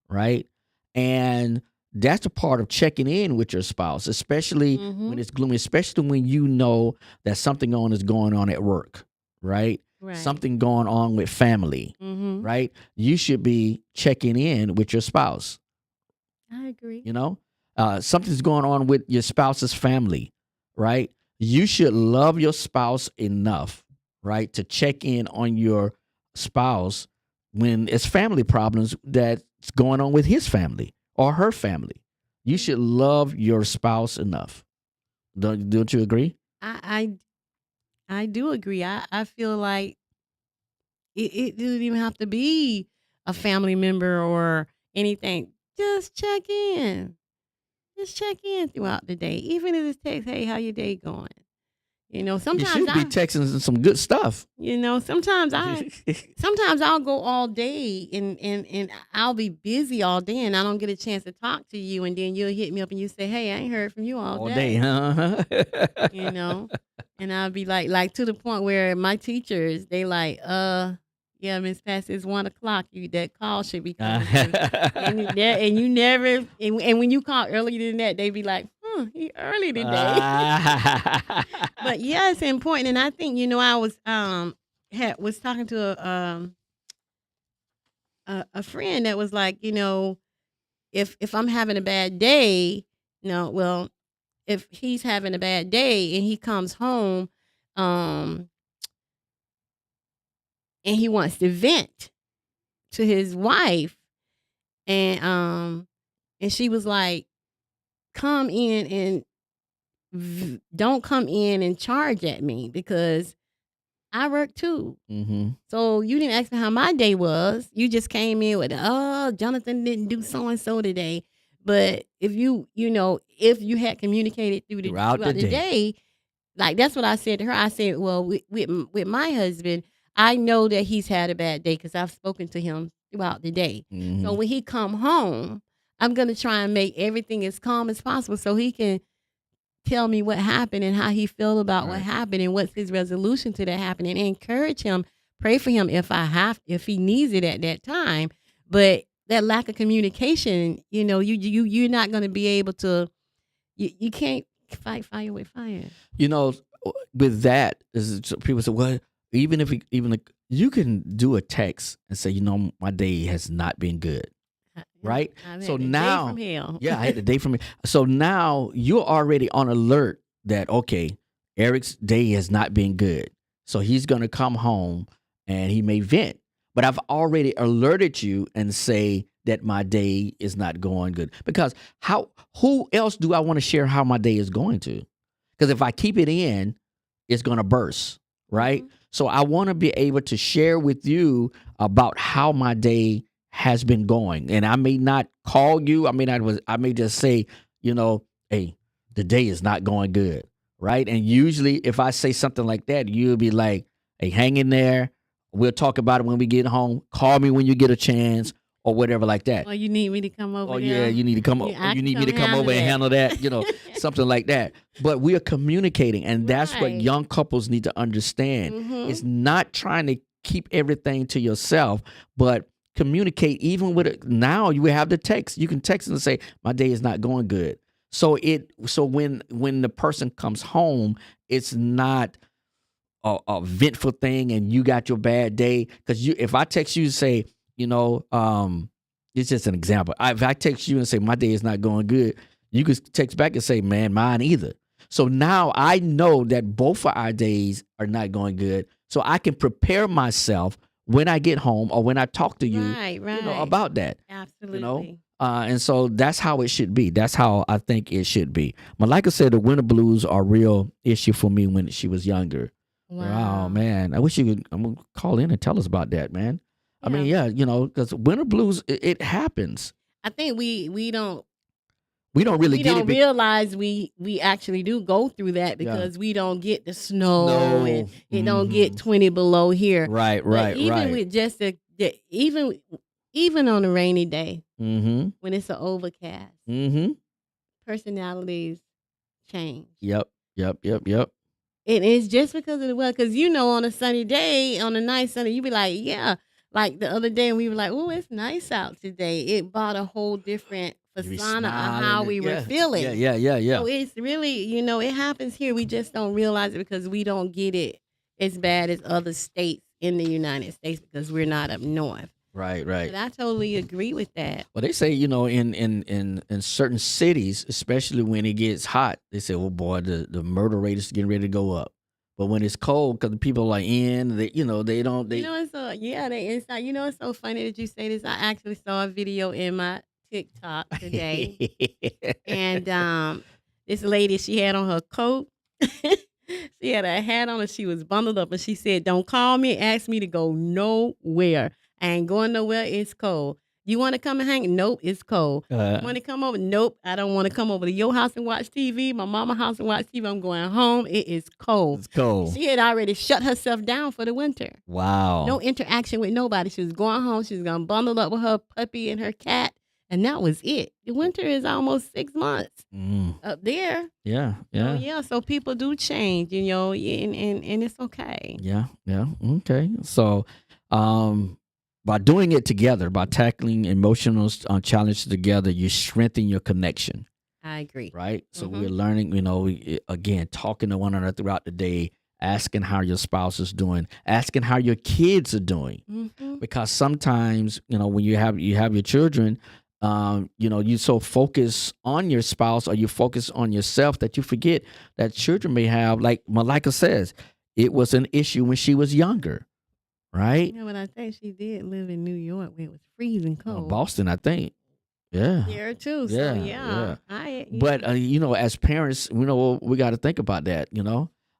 right? And that's a part of checking in with your spouse, especially when it's gloomy, especially when you know that something is going on at work, right? Right. Something going on with family, Mhm. right? You should be checking in with your spouse. I agree. Something's going on with your spouse's family, right? You should love your spouse enough, right, to check in on your spouse when it's family problems that's going on with his family or her family. You should love your spouse enough. Don't you agree? I do agree. I feel like it doesn't even have to be a family member or anything. Just check in. Just check in throughout the day, even if it's text. Hey, how your day going? You Sometimes should be texting some good stuff. sometimes I'll go all day and I'll be busy all day and I don't get a chance to talk to you, and then you'll hit me up and you say, hey, I ain't heard from you all day. Huh? And I'll be like to the point where my teachers, they like, yeah, Miss Patsy, it's 1 o'clock. That call should be coming through. and you never, and when you call earlier than that, they be like, he early today. But yeah, it's important. And I think, I was was talking to a friend that was like, if I'm having a bad day, if he's having a bad day and he comes home, and he wants to vent to his wife, and she was like, come in and don't come in and charge at me because I work too. Mm-hmm. So you didn't ask me how my day was. You just came in with, oh, Jonathan didn't do so and so today. But if if you had communicated Throughout the the day, like that's what I said to her. I said, well, with my husband, I know that he's had a bad day because I've spoken to him throughout the day. Mm-hmm. So when he come home, I'm gonna try and make everything as calm as possible so he can tell me what happened and how he feel about what Right. happened and what's his resolution to that happening, and encourage him, pray for him if he needs it at that time. But that lack of communication, you're not going to be able to. You can't fight fire with fire. With that, people say, well, you can do a text and say, my day has not been good. Right? I've So had the day now- from hell. Yeah, I had the day from me. So now you're already on alert that, okay, Eric's day has not been good. So he's going to come home and he may vent. But I've already alerted you and say that my day is not going good. Because who else do I want to share how my day is going to? Because if I keep it in, it's going to burst, right? Mhm. So I want to be able to share with you about how my day has been going. And I may not call you. I may just say, hey, the day is not going good, right? And usually if I say something like that, you'll be like, hey, hang in there. We'll talk about it when we get home. Call me when you get a chance or whatever like that. Or you need me to come over Oh there. yeah, you need to come. Yeah, I you can need me to come come over and handle that. handle Something like that. But we are communicating, and that's what Right. young couples need to understand. Mhm. It's not trying to keep everything to yourself, but communicate. Even with it, now you have the text. You can text and say, "My day is not going good." So when the person comes home, it's not a ventful thing, and you got your bad day. Because if I text you and say, it's just an example. If I text you and say my day is not going good, you could text back and say, man, mine either. So now I know that both of our days are not going good. So I can prepare myself when I get home or when I talk to you, Right. about that. Absolutely. And so that's how it should be. That's how I think it should be. Malika said the winter blues are a real issue for me when she was younger. Wow. Oh man, I wish you could call in and tell us about that, man. I mean, yeah, because winter blues, it happens. I think we don't really we get don't it. realize we actually do go through that because we don't get the snow and it don't get 20 below here. Right, But right, even right. with just even on a rainy day Mm-hmm. when it's an overcast, Mm-hmm. personalities change. Yep. And it's just because of the weather. Because on a sunny day, on a nice sunny, you be like, yeah. Like the other day, we were like, oh, it's nice out today. It brought a whole different You be persona of smiling how and- we were yeah, feeling. Yeah. So it's really, it happens here. We just don't realize it because we don't get it as bad as other states in the United States because we're not up north. Right. But I totally agree with that. Well, they say, in certain cities, especially when it gets hot, they say, oh boy, the murder rate is getting ready to go up. But when it's cold, because the people are in, they don't. It's so they inside. It's so funny that you say this. I actually saw a video in my TikTok today, and this lady, she had on her coat. She had a hat on and she was bundled up, and she said, "Don't call me, ask me to go nowhere. I ain't going nowhere. It's cold. You want to come and hang? Nope, it's cold. Want to come over? Nope, I don't want to come over to your house and watch TV. My mama's house and watch TV. I'm going home. It is cold." It's cold. She had already shut herself down for the winter. Wow. No interaction with nobody. She was going home. She was going to bundle up with her puppy and her cat, and that was it. The winter is almost 6 months up there. Yeah. Oh, yeah. So people do change, and it's okay. Yeah. Okay. So, by doing it together, by tackling emotional challenges together, you strengthen your connection, I agree. right? So Mhm. we're learning, again, talking to one another throughout the day, asking how your spouse is doing, asking how your kids are doing, Mm-hmm. because sometimes, when you have your children, you so focus on your spouse or you focus on yourself that you forget that children may have, like Malika says, it was an issue when she was younger. Right? But I think she did live in New York where it was freezing cold. Boston, I think. Yeah. there too. So Yeah, yeah, yeah. But as parents, we got to think about that.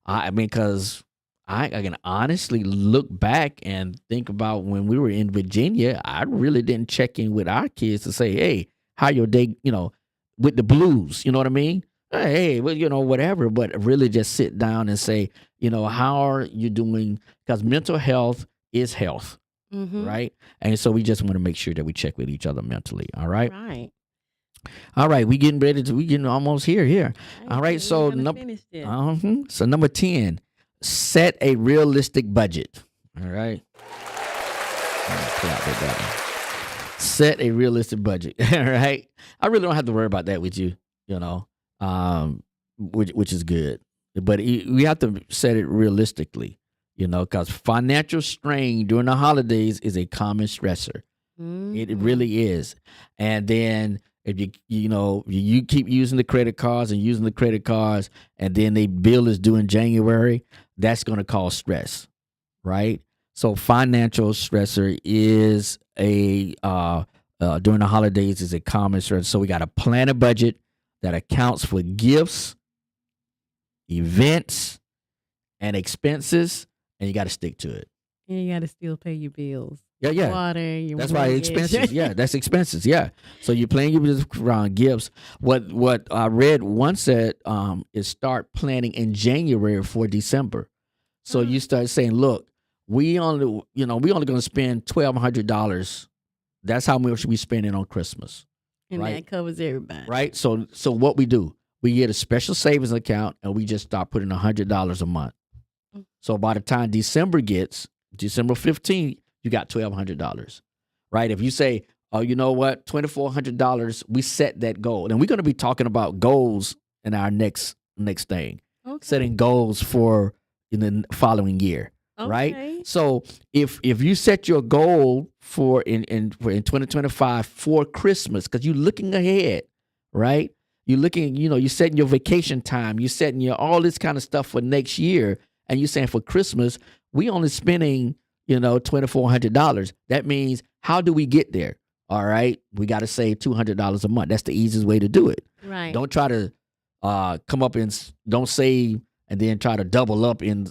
I mean, because I can honestly look back and think about when we were in Virginia. I really didn't check in with our kids to say, "Hey, how your day?" With the blues. You know what I mean? Hey, well, whatever. But really, just sit down and say, how are you doing? Because mental health is health, mm-hmm. right? And so we just want to make sure that we check with each other mentally. All right. Right. All right, we getting almost here. All right, so finish this. so number 10, set a realistic budget. All right. Clap with that one. Set a realistic budget. All right. I really don't have to worry about that with you, which is good. But we have to set it realistically, because financial strain during the holidays is a common stressor. Mm-hmm. It really is. And then if you keep using the credit cards and then the bill is due in January, that's going to cause stress, right? So financial stressor is a during the holidays is a common stressor. So we got to plan a budget that accounts for gifts, events, and expenses, and you got to stick to it. And you got to still pay your bills. Yeah. Water, your that's why mortgage. expenses. Yeah, that's expenses. Yeah. So you're playing your business around gifts. What I read once said is start planning in January for December. So you start saying, look, we only going to spend $1,200. That's how much we spending on Christmas. And right? that covers everybody. Right. So what we do, we get a special savings account and we just start putting $100 a month. So by the time December 15th, you got $1,200, right? If you say, oh, you know what, $2,400, we set that goal. And we're going to be talking about goals in our next thing, setting goals for in the following year, right? So if you set your goal for in 2025 for Christmas, because you're looking ahead, right? You're looking, you're setting your vacation time, you're setting your all this kind of stuff for next year, and you're saying for Christmas, we only spending $2,400. That means how do we get there? All right, we got to save $200 a month. That's the easiest way to do it. Right. Don't try to come up and don't save and then try to double up in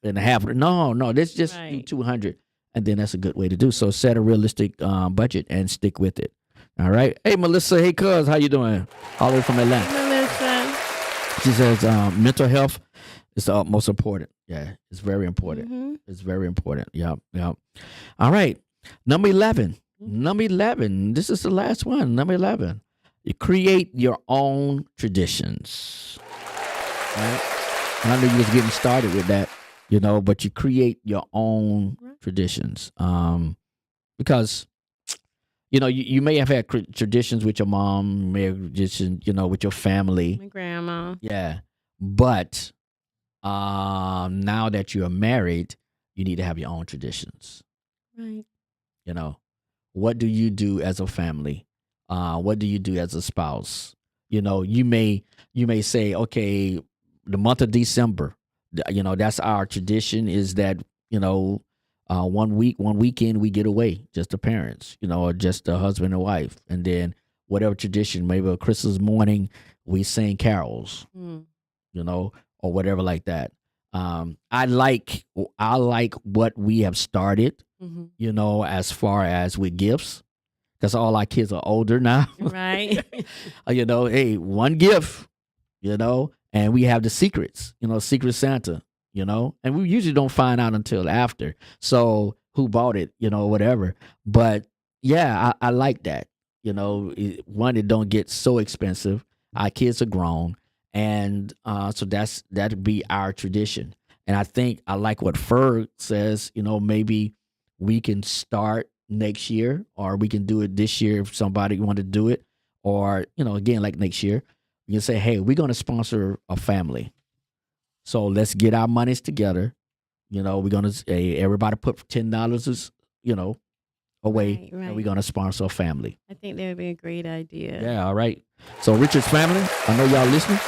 half. No. Let's just do 200, and then that's a good way to do. So set a realistic budget and stick with it. All right. Hey, Melissa. Hey, cuz, how you doing? All the way from Atlanta. Melissa. She says mental health is the most important. Yeah, it's very important. Mm-hmm. It's very important. Yep. All right. Number 11. This is the last one. Number 11. You create your own traditions. Right? And I knew you was getting started with that, but you create your own traditions. Because, you may have had traditions with your mom, may have traditions, with your family. My grandma. Yeah. But now that you're married, you need to have your own traditions. Right. What do you do as a family? What do you do as a spouse? You may say, okay, the month of December, that's our tradition is that, 1 weekend we get away, just the parents, or just the husband and wife. And then whatever tradition, maybe a Christmas morning, we sing carols, or whatever like that. I like what we have started, as far as with gifts, because all our kids are older now. Right. Hey, one gift, and we have the secrets, Secret Santa, and we usually don't find out until after. So who bought it, whatever. But yeah, I like that. One, it don't get so expensive. Our kids are grown. And so that'd be our tradition. And I think I like what Ferg says, maybe we can start next year, or we can do it this year if somebody want to do it. Or, again, like next year, you can say, hey, we're going to sponsor a family. So let's get our monies together. We're going to, everybody put $10, away, Right. and we're going to sponsor a family. I think that would be a great idea. Yeah, all right. So Richard's family, I know y'all listening.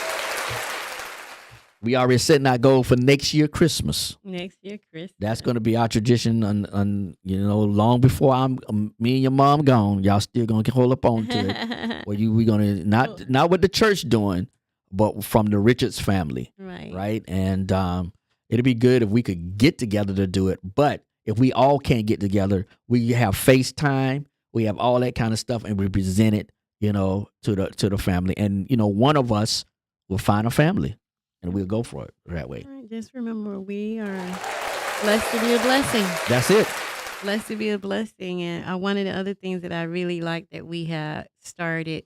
We already setting our goal for next year Christmas. Next year, Christmas. That's going to be our tradition. On long before me and your mom gone, y'all still gonna hold up on to it. Or we gonna not what the church doing, but from the Richards family, Right. right? And it'd be good if we could get together to do it. But if we all can't get together, we have FaceTime, we have all that kind of stuff, and we present it, to the family. And one of us will find a family, and we'll go for it that way. All right, just remember, we are blessed to be a blessing. That's it. Blessed to be a blessing. And one of the other things that I really like that we have started,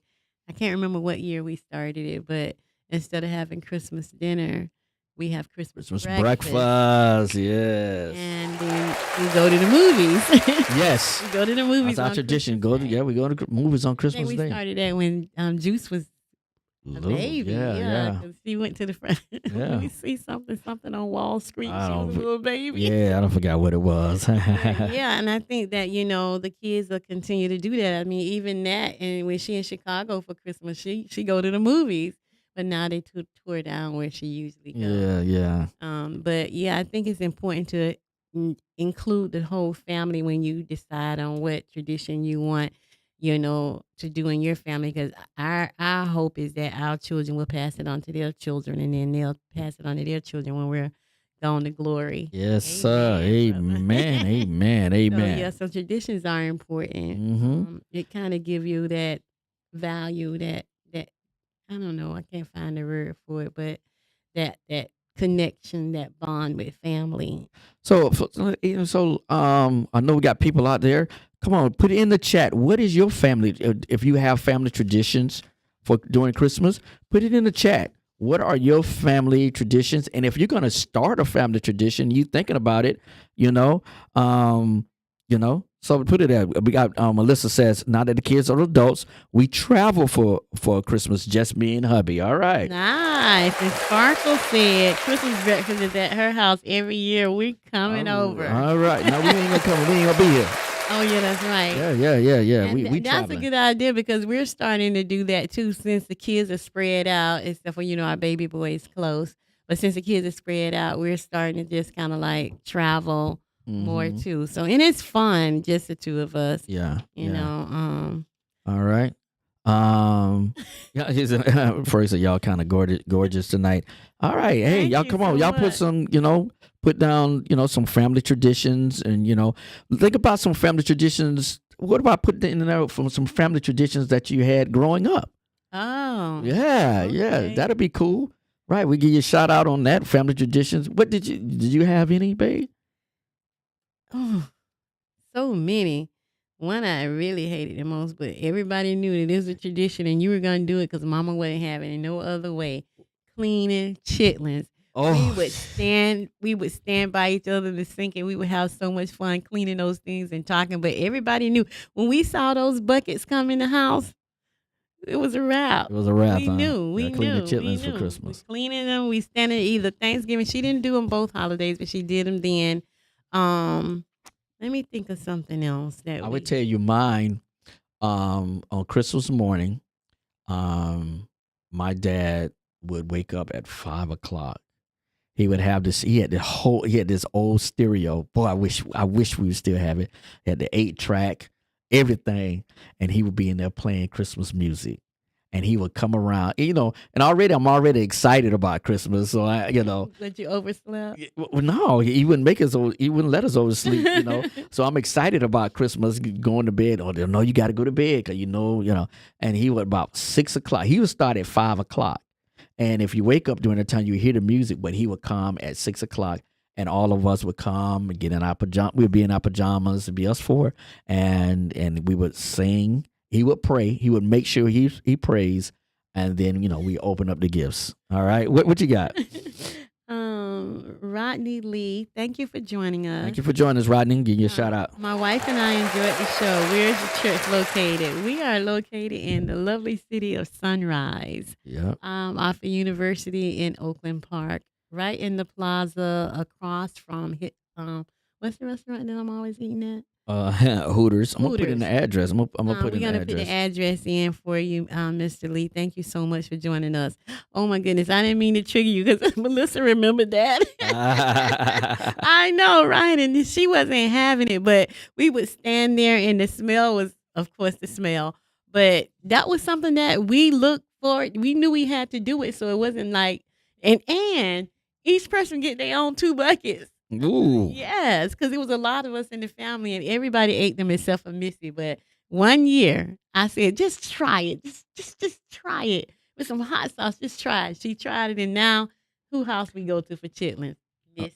I can't remember what year we started it, but instead of having Christmas dinner, we have Christmas breakfast. Yes. And then we go to the movies. Yes. We go to the movies. That's our tradition. We go to movies on I Christmas think we Day. started that when Juice was a baby. Yeah. 'Cause she went to the front. Yeah. We see something on Wall Street. I She was don't- a little baby. Yeah, I don't forget what it was. Yeah, and I think that the kids will continue to do that. I mean, even that, and when she in Chicago for Christmas, she go to the movies, but now they tore down where she usually goes. Yeah. But yeah, I think it's important to include the whole family when you decide on what tradition you want, to do in your family. Because our hope is that our children will pass it on to their children, and then they'll pass it on to their children when we're gone to glory. Yes, sir. Amen, Amen. Amen. So yeah, so traditions are important. Mm-hmm. It kind of give you that value that I don't know, I can't find the word for it, but that connection, that bond with family. So I know we got people out there. Come on, put it in the chat. What is your family? If you have family traditions for during Christmas, put it in the chat. What are your family traditions? And if you're going to start a family tradition, you thinking about it, So put it there. We got Melissa says, now that the kids are adults, we travel for Christmas, just me and hubby. All right. Nice. And Sparkle said Christmas breakfast is at her house every year. We coming over. All right. No, we ain't gonna come. We ain't gonna be here. Oh yeah, that's right. Yeah. And We that's traveling. a good idea because we're starting to do that too. Since the kids are spread out, except for our baby boy is close. But since the kids are spread out, we're starting to just kind of like travel more too. So and it's fun, just the two of us. Yeah. You know. All right. Yeah. He's Fergie said y'all kind of gorgeous tonight. All right. Hey, Thank y'all you come so on. Y'all much. put some. Put down. Some family traditions, and think about some family traditions. What about putting in there from some family traditions that you had growing up? Oh. Yeah. okay. That'd be cool. Right. We give you a shout out on that family traditions. What did you have any, babe? Oh, so many. One I really hated the most, but everybody knew that it was a tradition and you were going to do it because mama wasn't having it no other way. Cleaning chitlins. Oh, We would stand by each other in the sink and we would have so much fun cleaning those things and talking. But everybody knew when we saw those buckets come in the house, it was a wrap. It was a wrap. We huh? knew. We Gotta clean knew. the chitlins we for knew. Christmas. We cleaning them. We standing either Thanksgiving. She didn't do them both holidays, but she did them then. Let me think of something else that I would tell you mine. On Christmas morning, my dad would wake up at 5:00. He would have this. He had this old stereo. Boy, I wish we would still have it. He had the 8-track, everything, and he would be in there playing Christmas music. And he would come around, and I'm already excited about Christmas. So But you overslept. well, no, he wouldn't he wouldn't let us oversleep, So I'm excited about Christmas, going to bed. Oh, no, you got to go to bed, cause And he would about 6:00. He would start at 5:00, and if you wake up during the time, you hear the music. But he would come at 6:00, and all of us would come and get in our pajamas. We'd be in our pajamas, it'd be us four, and we would sing. He would pray. He would make sure he prays, and then we open up the gifts. All right, what you got? Rodney Lee, thank you for joining us. Thank you for joining us, Rodney. Give you a shout out. My wife and I enjoyed the show. Where's the church located? We are located in the lovely city of Sunrise. Yeah. Off of University in Oakland Park, right in the plaza across from what's the restaurant that I'm always eating at? Hooters. I'm gonna put in the address. I'm gonna put We're in the gonna address. put the address in for you, Mr. Lee. Thank you so much for joining us. Oh my goodness, I didn't mean to trigger you because Melissa remembered that. I know, right? And she wasn't having it, but we would stand there, and the smell was, of course, the smell. But that was something that we looked for. We knew we had to do it, so it wasn't like and each person get their own 2 buckets. Ooh. Yes, because it was a lot of us in the family, and everybody ate them except for Missy. But one year, I said, "Just try it. Just try it with some hot sauce. Just try it." She tried it, and now, who house we go to for chitlins?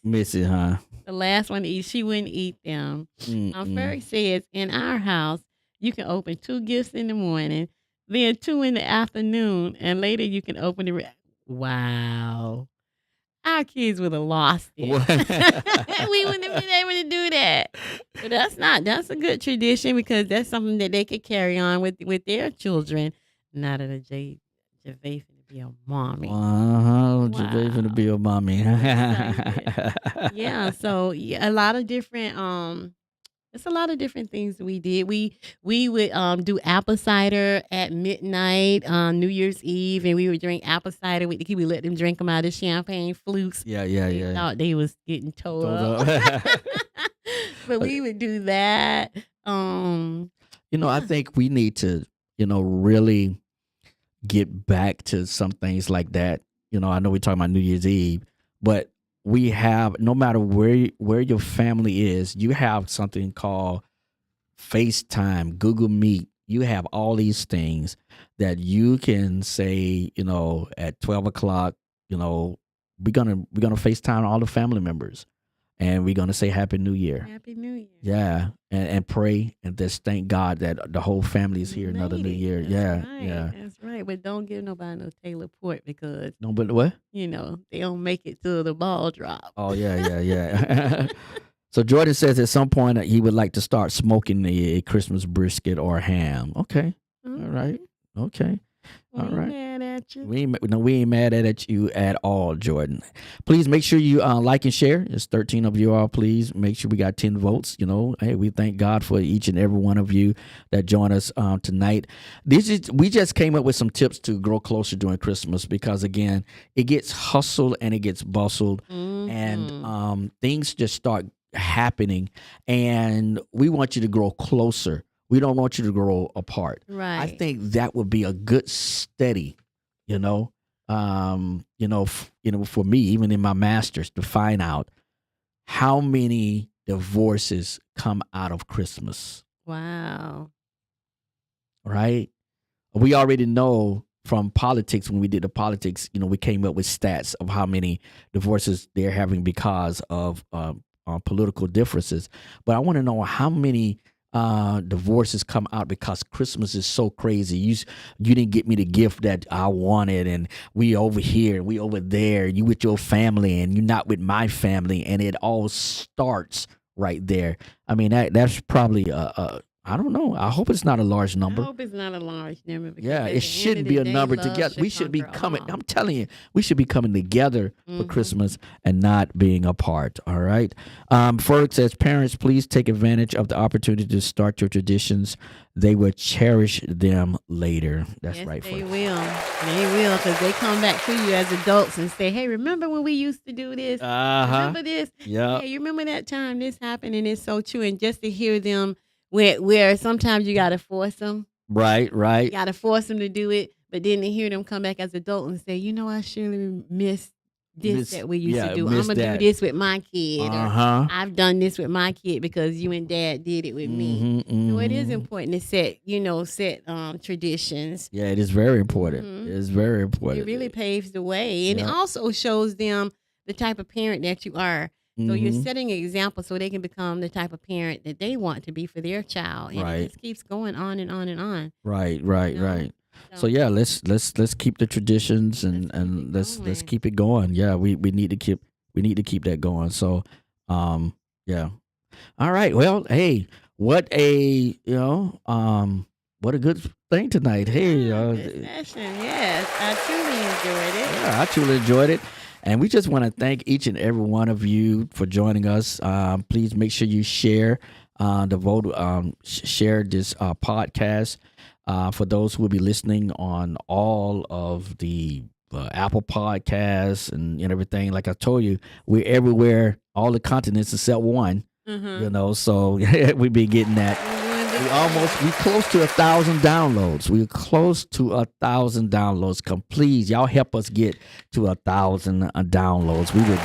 Missy, huh? The last one to eat, she wouldn't eat them. Mm-mm. Ferg says, in our house, you can open 2 gifts in the morning, then 2 in the afternoon, and later you can open the rest. Wow. Our kids would have lost it. We wouldn't have been able to do that. But that's a good tradition because that's something that they could carry on with their children. Now that Gervais finna be a mommy. Gervais finna be a mommy. Yeah, so a lot of different it's a lot of different things we did. We would do apple cider at midnight on New Year's Eve, and we would drink apple cider with the kids. We let them drink them out of champagne flutes. Yeah. They thought they was getting towed up. But we would do that. I think we need to, really get back to some things like that. I know we're talking about New Year's Eve, but we have, no matter where your family is, you have something called FaceTime, Google Meet. You have all these things that you can say, at 12 o'clock, we're gonna FaceTime all the family members, and we're gonna say Happy New Year. Happy New Year. Yeah, and pray and just thank God that the whole family is here another New Year. That's Yeah, right. yeah. That's right. But don't give nobody no Taylor Port because No, but what? they don't make it to the ball drop. Oh yeah. So Jordan says at some point that he would like to start smoking a Christmas brisket or ham. Okay, all right, okay. All right. Mad at you. We ain't mad at you at all, Jordan. Please make sure you like and share. There's 13 of you all. Please make sure we got 10 votes. Hey, we thank God for each and every one of you that join us tonight. We just came up with some tips to grow closer during Christmas because, again, it gets hustled and it gets bustled, and things just start happening, and we want you to grow closer. We don't want you to grow apart. Right. I think that would be a good study, for me, even in my master's, to find out how many divorces come out of Christmas. Wow. Right? We already know from politics, when we did the politics, we came up with stats of how many divorces they're having because of political differences. But I want to know how many divorces come out because Christmas is so crazy. You didn't get me the gift that I wanted, and we over here, we over there. You with your family, and you're not with my family, and it all starts right there. I mean, that's probably I don't know. I hope it's not a large number. I hope it's not a large number. Because Yeah, at it the shouldn't end of be the a day, number love together. should We should be conquer coming. all. I'm telling you, we should be coming together for Christmas and not being apart. All right. Ferg says, parents, please take advantage of the opportunity to start your traditions. They will cherish them later. That's Yes, right, they Ferg. will. They will, because they come back to you as adults and say, hey, remember when we used to do this? Remember this? Yeah. Hey, you remember that time this happened? And it's so true. And just to hear them where sometimes you got to force them. Right. You got to force them to do it. But then to hear them come back as adults and say, I surely miss this that we used to do. I'm miss going to that. do this with my kid. Or Uh-huh. I've done this with my kid because you and dad did it with me. So it is important to set traditions. Yeah, it is very important. Mhm. It is very important. It really paves the way. And Yeah. it also shows them the type of parent that you are. So you're Mhm. setting an example so they can become the type of parent that they want to be for their child. And Right. it just keeps going on and on and on. Right. know? So yeah, let's keep the traditions and Let's keep it let's going. keep it going. Yeah, we need to keep that going. So yeah. All right. Well, hey, what a what a good thing tonight. Hey, Good session. Yes, I truly enjoyed it. yeah, I truly enjoyed it. And we just want to thank each and every one of you for joining us. Please make sure you share share this podcast. For those who will be listening on all of the Apple Podcasts and everything, like I told you, we're everywhere, all the continents except one. So we've been getting that. We close to 1,000 downloads. We're close to 1,000 downloads. Please, y'all help us get to 1,000 downloads. We would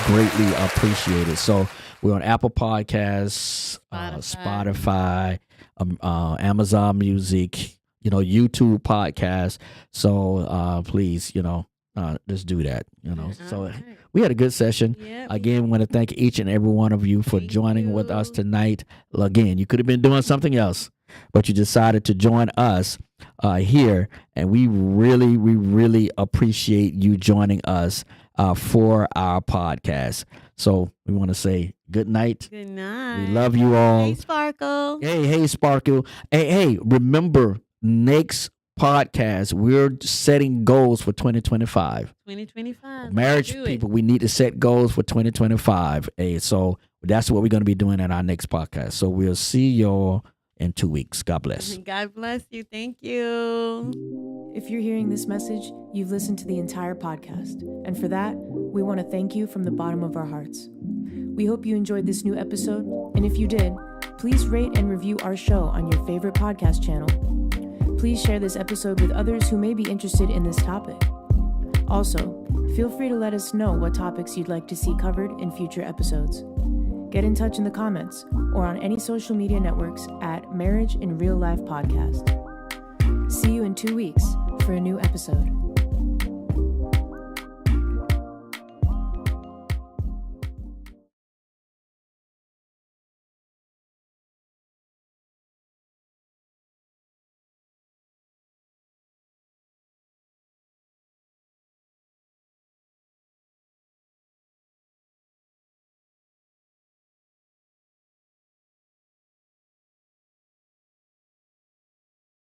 greatly appreciate it. So we're on Apple Podcasts, Spotify, Amazon Music, YouTube podcast. So please, let's do that. So we had a good session. Again, we want to thank each and every one of you for joining with us tonight. Again, you could have been doing something else, but you decided to join us here, and we really appreciate you joining us for our podcast. So we want to say good night. Good night. We love you all. Hey, Sparkle. Hey, Sparkle. Hey, remember, next podcast, we're setting goals for 2025. 2025. Marriage people, we need to set goals for 2025. Hey, so that's what we're going to be doing in our next podcast. So we'll see y'all in 2 weeks. God bless. God bless you. Thank you. If you're hearing this message, you've listened to the entire podcast. And for that, we want to thank you from the bottom of our hearts. We hope you enjoyed this new episode. And if you did, please rate and review our show on your favorite podcast channel. Please share this episode with others who may be interested in this topic. Also, feel free to let us know what topics you'd like to see covered in future episodes. Get in touch in the comments or on any social media networks at Marriage in Real Life Podcast. See you in 2 weeks for a new episode.